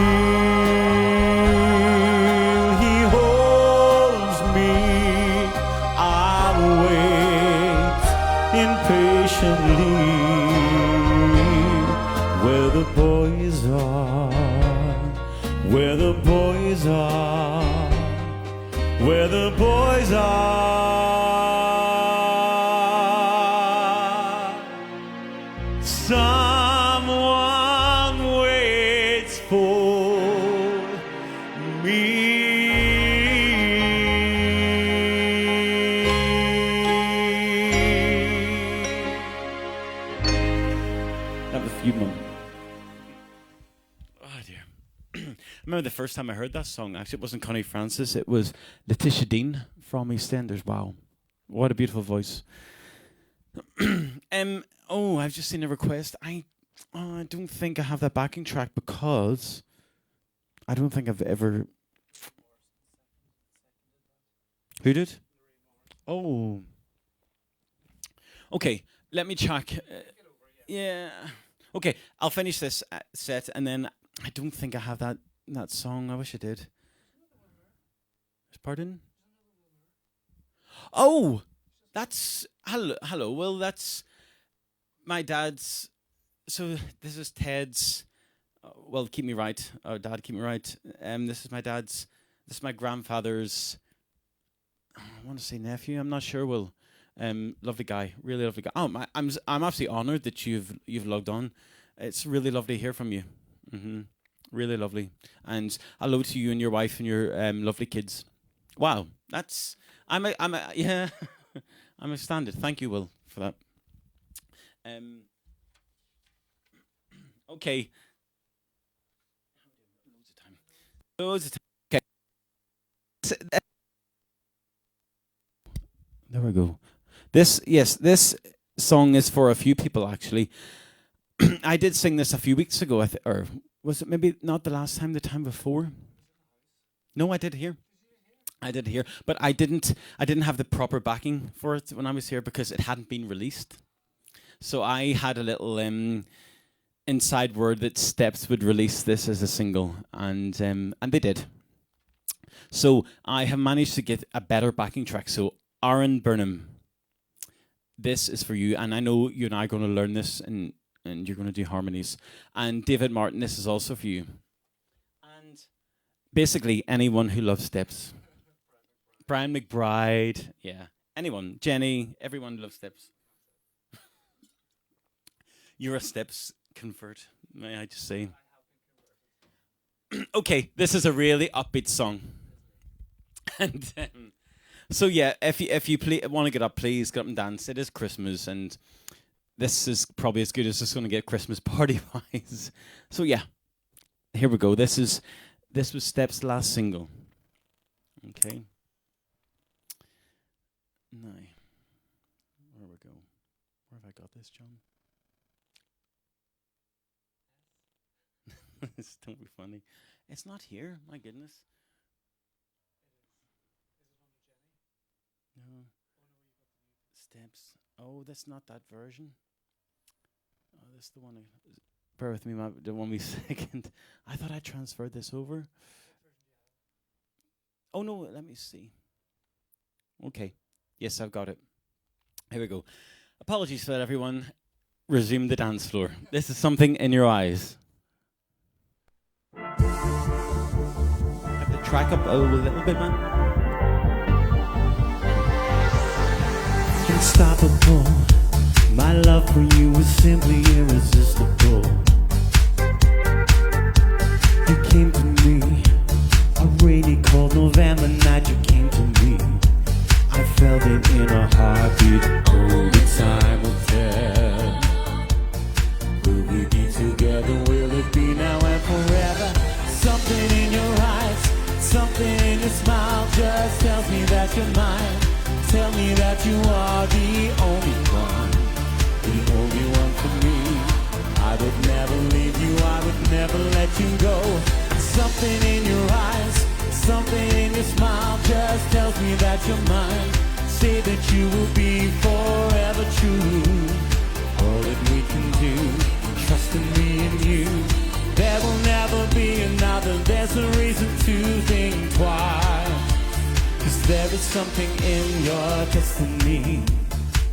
he holds me, I'll wait impatiently. Where the boys are, where the boys are. Someone waits for me. That was a few moments. Oh dear. I remember the first time I heard that song. Actually, it wasn't Connie Francis. It was Letitia Dean from EastEnders. Wow, what a beautiful voice. Oh, I've just seen a request. I don't think I have that backing track because I don't think I've ever. Who did? Oh. Okay, let me check. Yeah. Okay, I'll finish this set and then I don't think I have that song. I wish I did. Pardon? Oh, that's hello. Well, that's my dad's. So this is Ted's. Well, keep me right. Oh, Dad, keep me right. This is my dad's. This is my grandfather's. I want to say nephew. I'm not sure. Well, lovely guy, really lovely guy. Oh, I'm absolutely honoured that you've logged on. It's really lovely to hear from you. Really lovely, and hello to you and your wife and your lovely kids. Wow, that's I'm a yeah, I'm astounded. Thank you, Will, for that. Okay. Loads of time. Okay. There we go. This song is for a few people actually. I did sing this a few weeks ago, or was it maybe not the last time, the time before? No, I did here. But I didn't have the proper backing for it when I was here because it hadn't been released. So I had a little inside word that Steps would release this as a single, and they did. So I have managed to get a better backing track. So Aaron Burnham, this is for you, and I know you and I are going to learn this, and you're going to do harmonies. And David Martin, this is also for you. And basically anyone who loves Steps. Brian McBride, yeah, anyone, Jenny, everyone loves Steps. You're a Steps convert, may I just say. Okay, this is a really upbeat song. And so yeah, if you want to get up, please get up and dance. It is Christmas, and this is probably as good as it's going to get Christmas party wise. So yeah, here we go. This was Steps' last single. Okay. Now, where we go? Where have I got this, John? This don't be funny. It's not here. My goodness. No. Steps. Oh, that's not that version. Oh, that's the one. Bear with me, the one we second. I thought I transferred this over. Oh no, let me see. Okay. Yes, I've got it. Here we go. Apologies for that, everyone. Resume the dance floor. This is Something in Your Eyes. Have the track up a little bit, man. Unstoppable. My love for you was simply irresistible. You came to me, a rainy, cold November night. You came to me. I felt it in a heartbeat. Only time will tell. Will we be together? Will it be now and forever? Something in your eyes, something in your smile just tells me that you're mine. Tell me that you are the only one for me. I would never leave you, I would never let you go. Something in your eyes, something in your smile just tells me that you're mine. Say that you will be forever true. All that we can do, trust in me and you. There will never be another, there's a reason to think twice. 'Cause there is something in your destiny.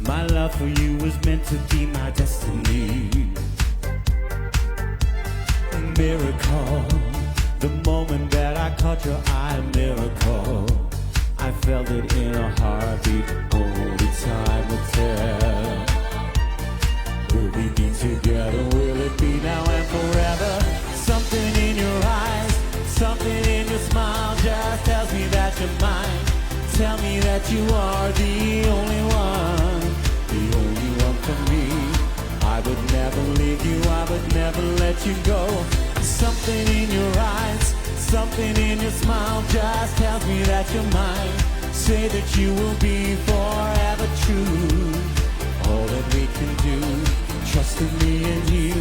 My love for you was meant to be my destiny. Miracle, the moment that I caught your eye, miracle. I you're mine. Tell me that you are the only one for me. I would never leave you, I would never let you go. Something in your eyes, something in your smile just tells me that you're mine. Say that you will be forever true. All that we can do, trust in me and you.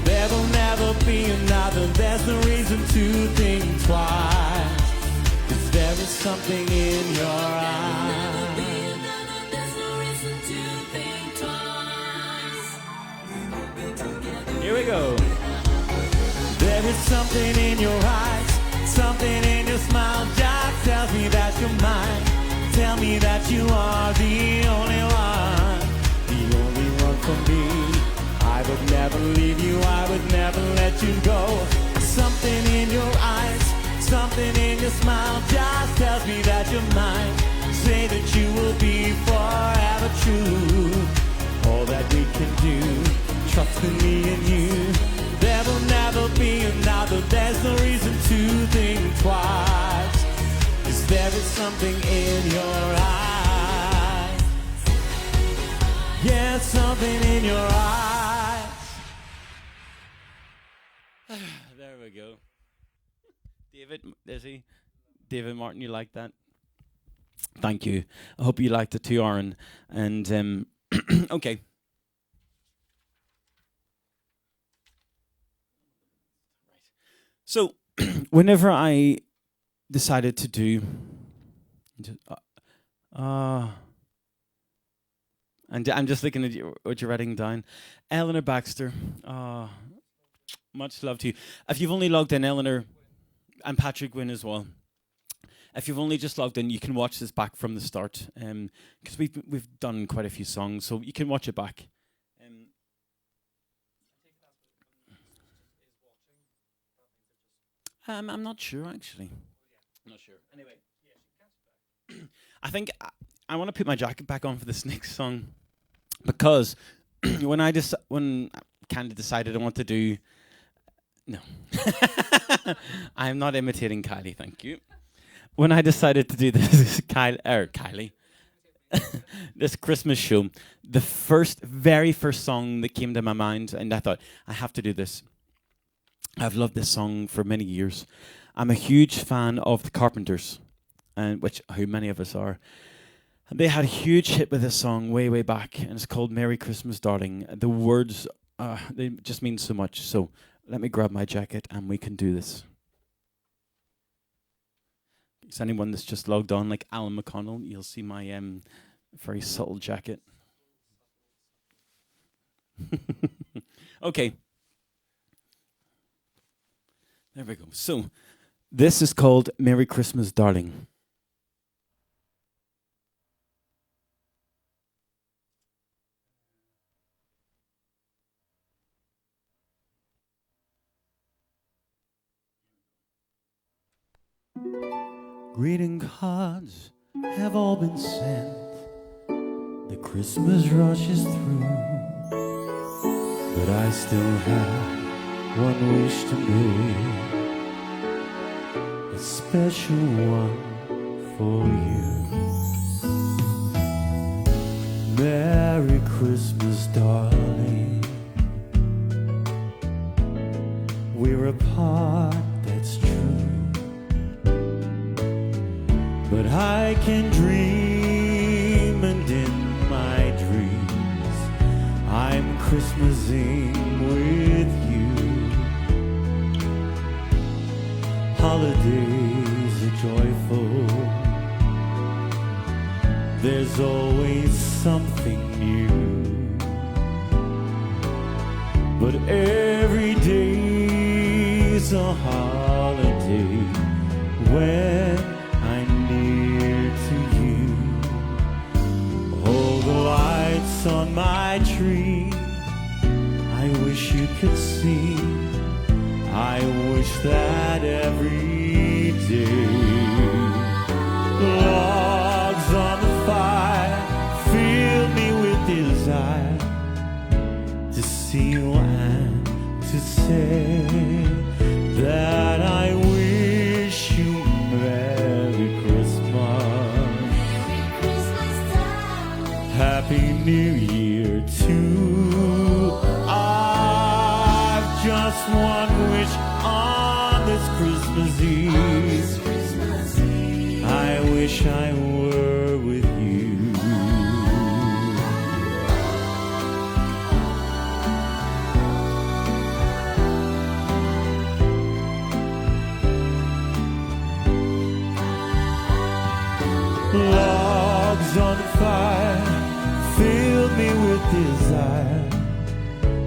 There will never be another, there's no reason to think twice. 'Cause there is something in your eyes. Here we go. There is something in your eyes, something in your smile just tells me that you're mine. Tell me that you are the only one for me. I would never leave you, I would never let you go. Something in your eyes, something in your smile just tells me that you're mine. Say that you will be forever true. All that we can do, trust in me and you. There will never be another, there's no reason to think twice. 'Cause there is something in your eyes. Yeah, something in your eyes. There we go. David, is he? David Martin, you like that? Thank you. I hope you liked it too, Aaron. And, okay. So, whenever I decided to do, and I'm just looking at what you're writing down, Eleanor Baxter. Much love to you. If you've only logged in, Eleanor, and Patrick Wynn as well. If you've only just logged in, you can watch this back from the start, because we've done quite a few songs, so you can watch it back. I'm not sure, actually. I'm not sure. Anyway, I think I want to put my jacket back on for this next song, because when I kind of decided I want to do, no, I'm not imitating Kylie. Thank you. When I decided to do this Kylie, this Christmas show, the very first song that came to my mind, and I thought, I have to do this. I've loved this song for many years. I'm a huge fan of the Carpenters, and who many of us are. And they had a huge hit with this song way, way back, and it's called "Merry Christmas, Darling." The words, they just mean so much. So let me grab my jacket, and we can do this. Is anyone that's just logged on, like Alan McConnell, you'll see my very subtle jacket. Okay. There we go. So, this is called "Merry Christmas, Darling." Greeting cards have all been sent. The Christmas rush is through. But I still have one wish to make, a special one for you. Merry Christmas, darling. We're apart, that's true, but I can dream, and in my dreams I'm Christmasing with you. Holidays are joyful, there's always something new, but every day's a holiday when I'm near to you. Oh, the lights on my tree, I wish you could see. I wish that every day. Logs on the fire fill me with desire to see you and to say that I wish you Merry Christmas. New Year too. I've just one wish on this Christmas Eve. I wish I were with you. Logs on fire fill me with desire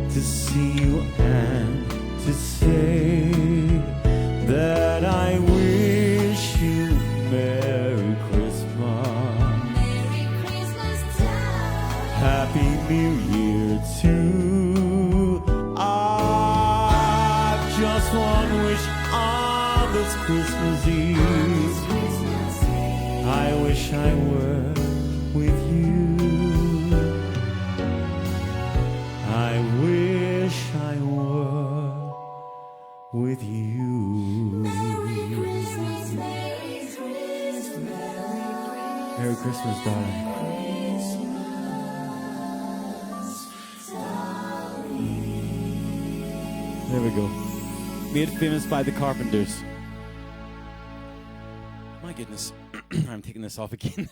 to see you and to say that I wish you Merry Christmas. Merry Christmas time. Happy New Year too. I've just one wish on this Christmas Eve. I wish I were with you. I wish I were with you. Merry Christmas, Merry Christmas, Merry Christmas, darling. There we go. Made famous by the Carpenters. My goodness. I'm taking this off again.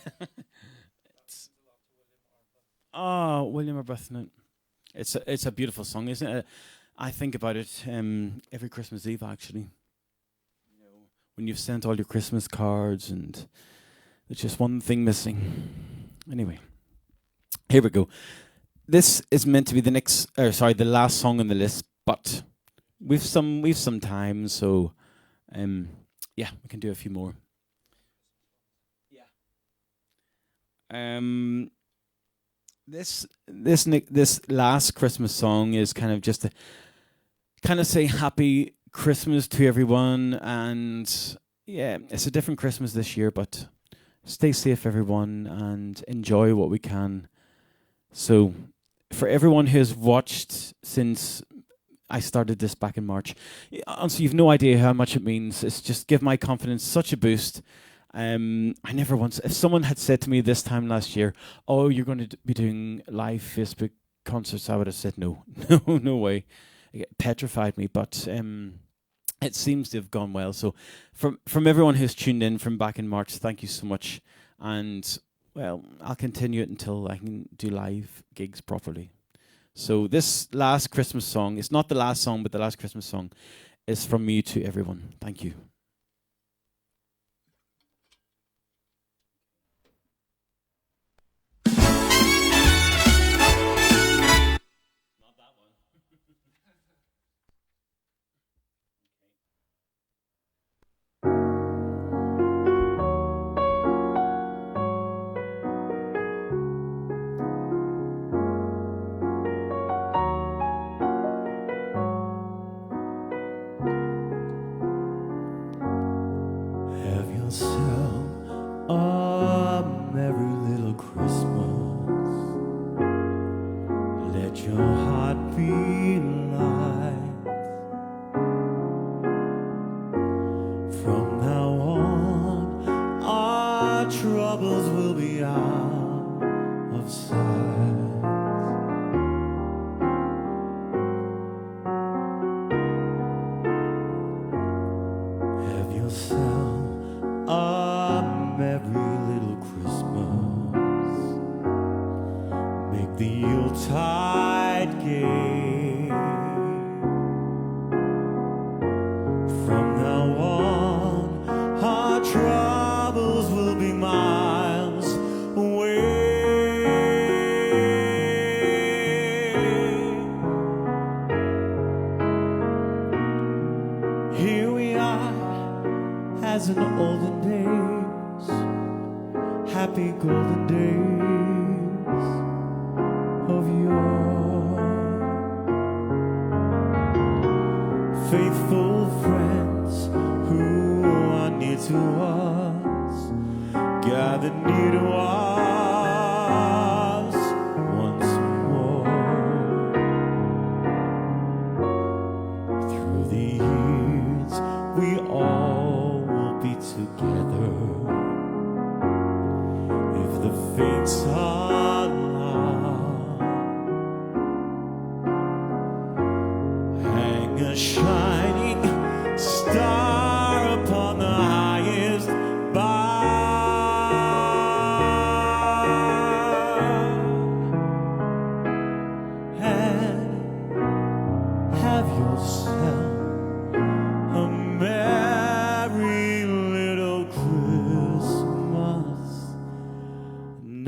Oh, William Arbuthnot. It's a beautiful song, isn't it? I think about it every Christmas Eve, actually. You know, when you've sent all your Christmas cards and there's just one thing missing. Anyway, here we go. This is meant to be the last song on the list, but we've some time, so yeah, we can do a few more. This last Christmas song is kind of just to kind of say happy Christmas to everyone, and yeah, it's a different Christmas this year, but stay safe everyone and enjoy what we can. So for everyone who has watched since I started this back in March, honestly, you've no idea how much it means. It's just give my confidence such a boost. I never once, if someone had said to me this time last year, oh, you're going to be doing live Facebook concerts, I would have said no. No way. It petrified me, but it seems to have gone well. So from everyone who's tuned in from back in March, thank you so much. And well, I'll continue it until I can do live gigs properly. So this last Christmas song, it's not the last song, but the last Christmas song is from me to everyone. Thank you. Have yourself a merry little Christmas. Let your heart be light. From now on, our troubles will be out of sight. Have yourself a merry little Christmas. Make the Yuletide gay. From now on, our troubles will be miles away. Here we are, as in olden days, happy golden days of yore. Faithful friends who are near to us, gather near to us once more. Through the years, we all will be together if the fates allow.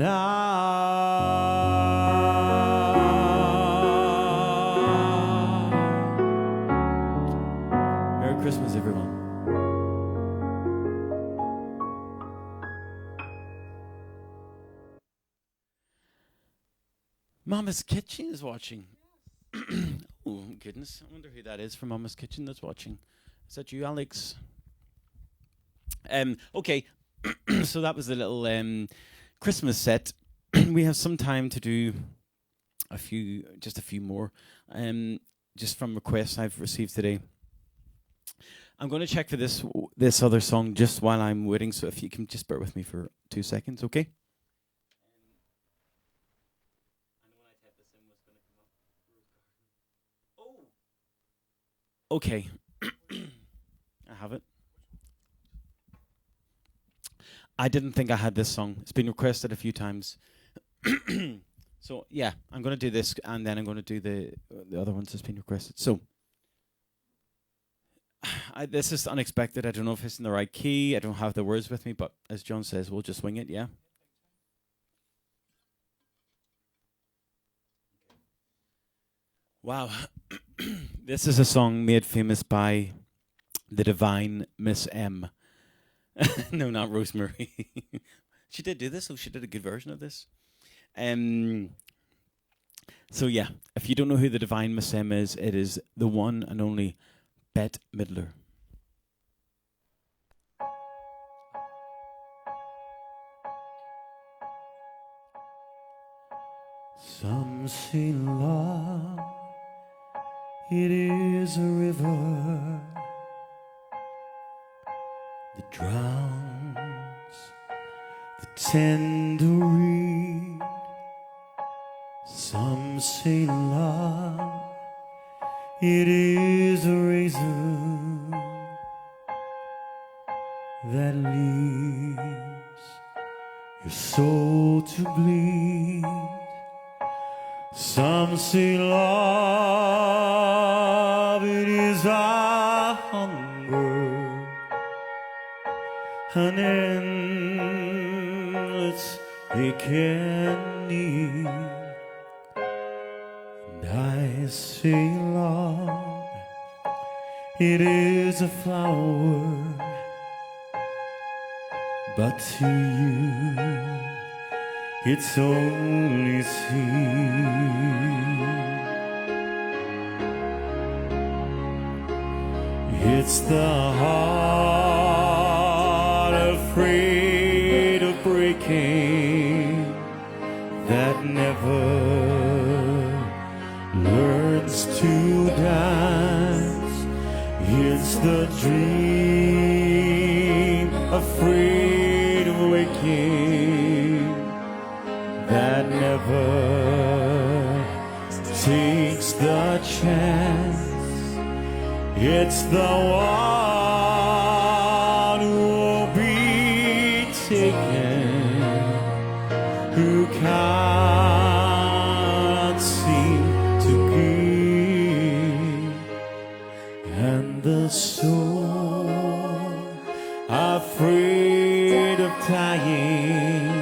Merry Christmas, everyone. Mama's Kitchen is watching. Oh, goodness. I wonder who that is from Mama's Kitchen that's watching. Is that you, Alex? Okay. So that was the little Christmas set. We have some time to do just a few more, just from requests I've received today. I'm going to check for this other song just while I'm waiting. So if you can just bear with me for 2 seconds, okay? Okay. I have it. I didn't think I had this song. It's been requested a few times. So, yeah, I'm going to do this, and then I'm going to do the other ones that's been requested. So, this is unexpected. I don't know if it's in the right key. I don't have the words with me, but as John says, we'll just wing it, yeah? Wow. This is a song made famous by the divine Miss M. No, not Rosemary. She did do this, so she did a good version of this. So yeah, if you don't know who the divine Miss M is, it is the one and only Bette Midler. Some say love, it is a river that drowns the tender reed. Some say love, it is a razor that leaves your soul to bleed. Some say love, it is a hunger, an endless aching need. And I say love, it is a flower, but to you it's only seed. It's the heart afraid of breaking that never learns to dance. It's the dream afraid of waking that never takes the chance. It's the one who will be taken, who can't seem to give, and the soul afraid of dying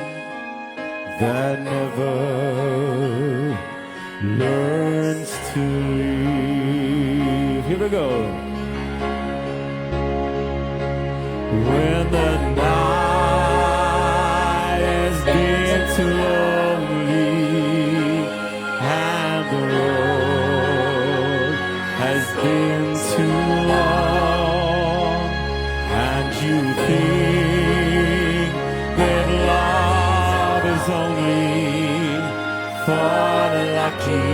that never learns to live. Here we go. When the night has been too lonely and the road has been too long, and you think that love is only for the lucky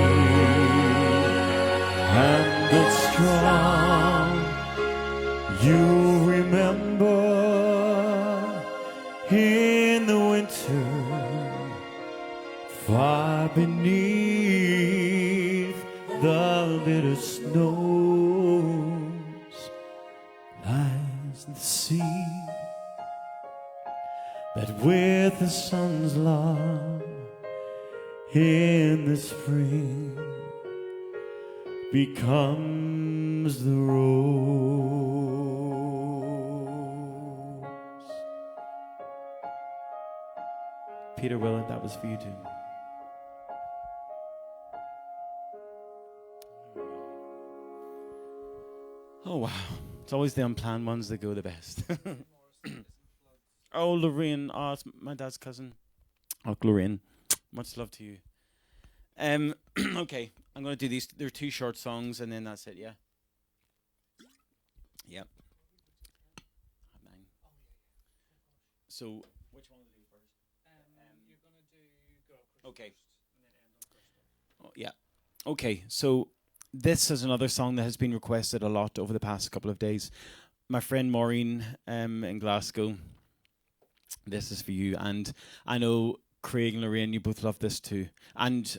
and the strong, you remember in the winter, far beneath the bitter snows, lies the sea that with the sun's love in the spring becomes the rose. Peter Willett, that was for you too. Oh wow. It's always the unplanned ones that go the best. Oh, Lorraine. Oh, it's my dad's cousin. Oh, Lorraine. Much love to you. Okay, I'm going to do these. They're 2 short songs, and then that's it, yeah? Yep. So, which one will we do first? You're gonna do Girl Crush Okay. first, and then end on Crush. Oh, yeah. Okay, so this is another song that has been requested a lot over the past couple of days. My friend Maureen in Glasgow, this is for you. And I know Craig and Lorraine, you both love this too. And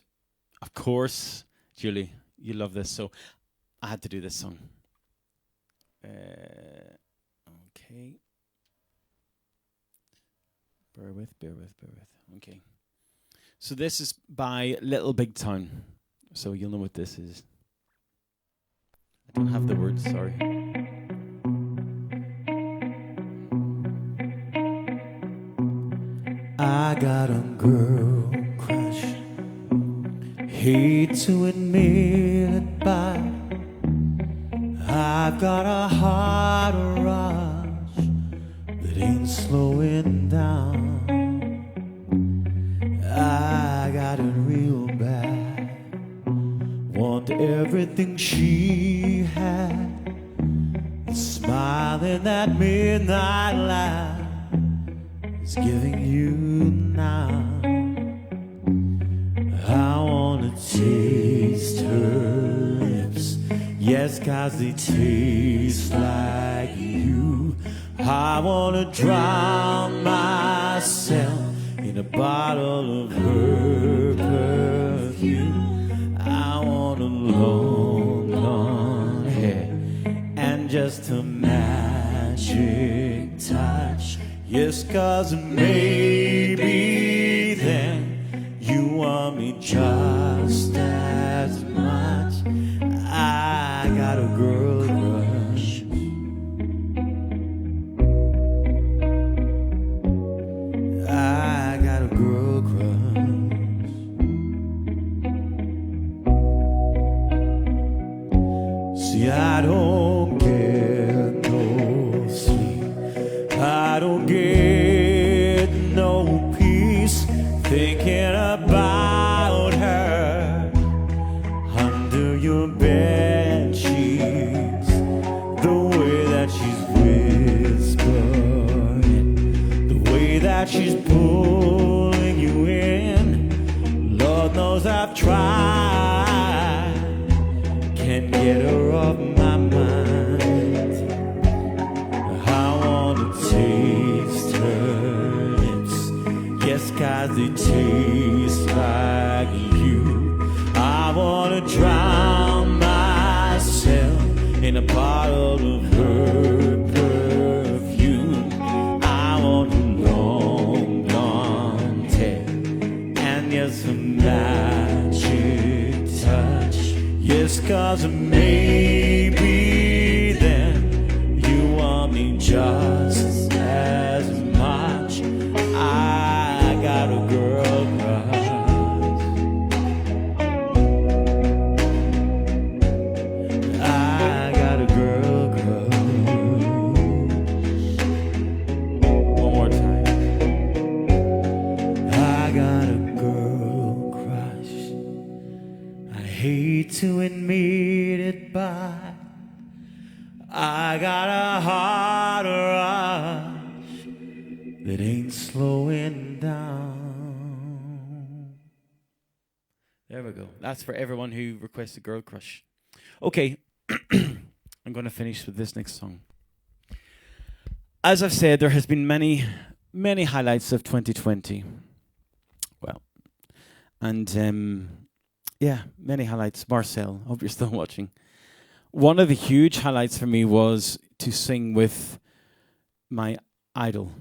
of course, Julie, you love this. So I had to do this song. Okay. Bear with. Okay. So this is by Little Big Town. So you'll know what this is. I don't have the words, sorry. I got a girl crush. Hate to admit it, but I've got a heart rush that ain't slowing down. I got it real bad. Want everything she had. The smile in that midnight light is giving you now. I wanna taste her lips, yes, 'cause they taste like you. I wanna drown myself in a bottle of her perfume. I want a long, long hair and just a magic touch. Yes, 'cause maybe then you want me just as much. I got a girl crush. I got a girl crush. See, I don't get no sleep. I don't get no peace thinking about her under your bed sheets. The way that she's whispering, the way that she's pulling you in. Lord knows I've tried, can't get her off my mind. I wanna taste her lips, yes, 'cause they taste like you. I wanna drown myself in a bottle of her perfume. I want a long, long tail and yes, a magic touch. Yes, 'cause maybe then you want me just as much. I got a girl crush. I got a girl crush. One more time. I got a girl crush. I hate to admit it, but I got a heart rush that ain't slowing down. There we go. That's for everyone who requested Girl Crush. Okay, I'm going to finish with this next song. As I've said, there has been many highlights of 2020. Well, and yeah, many highlights. Marcel, hope you're still watching. One of the huge highlights for me was to sing with my idol,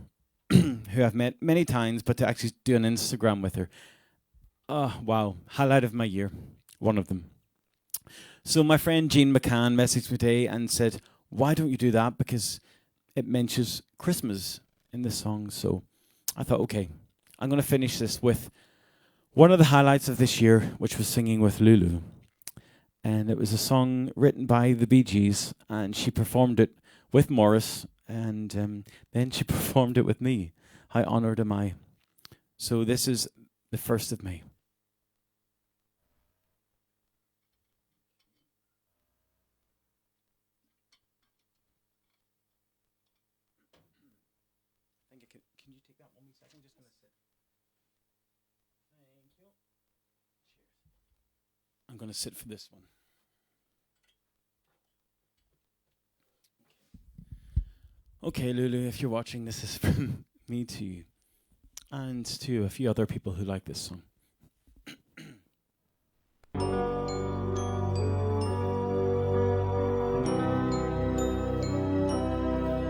who I've met many times, but to actually do an Instagram with her. Oh, wow. Highlight of my year. One of them. So my friend Jean McCann messaged me today and said, why don't you do that? Because it mentions Christmas in the song. So I thought, okay, I'm going to finish this with one of the highlights of this year, which was singing with Lulu. And it was a song written by the Bee Gees, and she performed it with Morris, and then she performed it with me. How honoured am I? So this is the 1st of May. Can you take that 1 second? Just going to sit. Thank you. Cheers. I'm going to sit for this one. Okay, Lulu, if you're watching, this is from me to you, and to a few other people who like this song. Can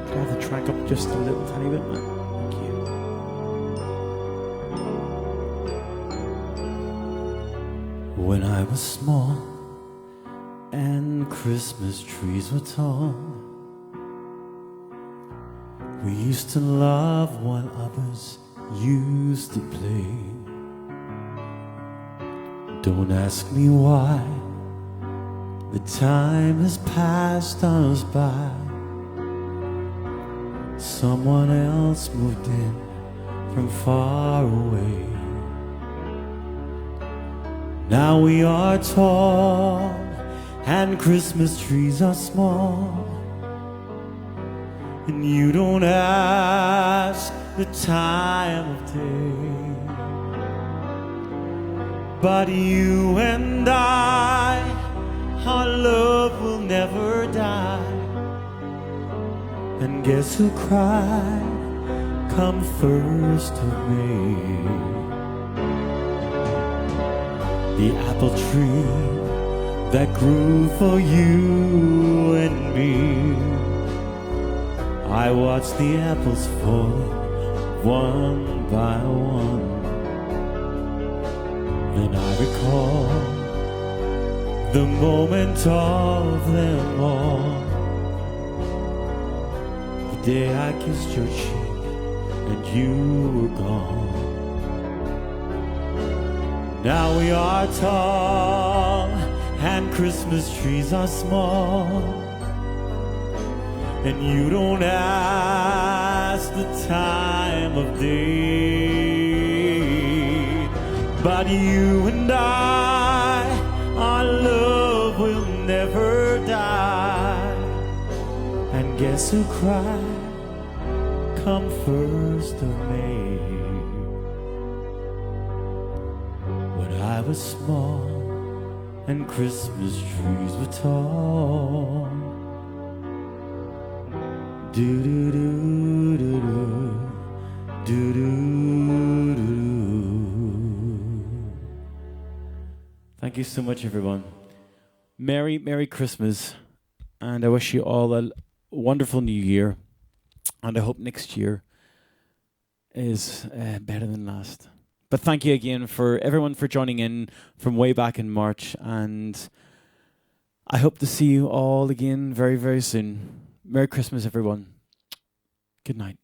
I have the track up just a little tiny bit, man? Thank you. When I was small and Christmas trees were tall, we used to love while others used to play. Don't ask me why, the time has passed us by. Someone else moved in from far away. Now we are tall and Christmas trees are small, and you don't ask the time of day. But you and I, our love will never die. And guess who cried come 1st of May? The apple tree that grew for you and me. I watched the apples fall one by one. Then I recall the moment of them all. The day I kissed your cheek and you were gone. Now we are tall and Christmas trees are small, and you don't ask the time of day. But you and I, our love will never die. And guess who cried come 1st of May? When I was small and Christmas trees were tall. Do do do do do do do do. Thank you so much, everyone. Merry Christmas, and I wish you all a wonderful New Year, and I hope next year is better than last. But thank you again for everyone for joining in from way back in March, and I hope to see you all again very, very soon. Merry Christmas, everyone. Good night.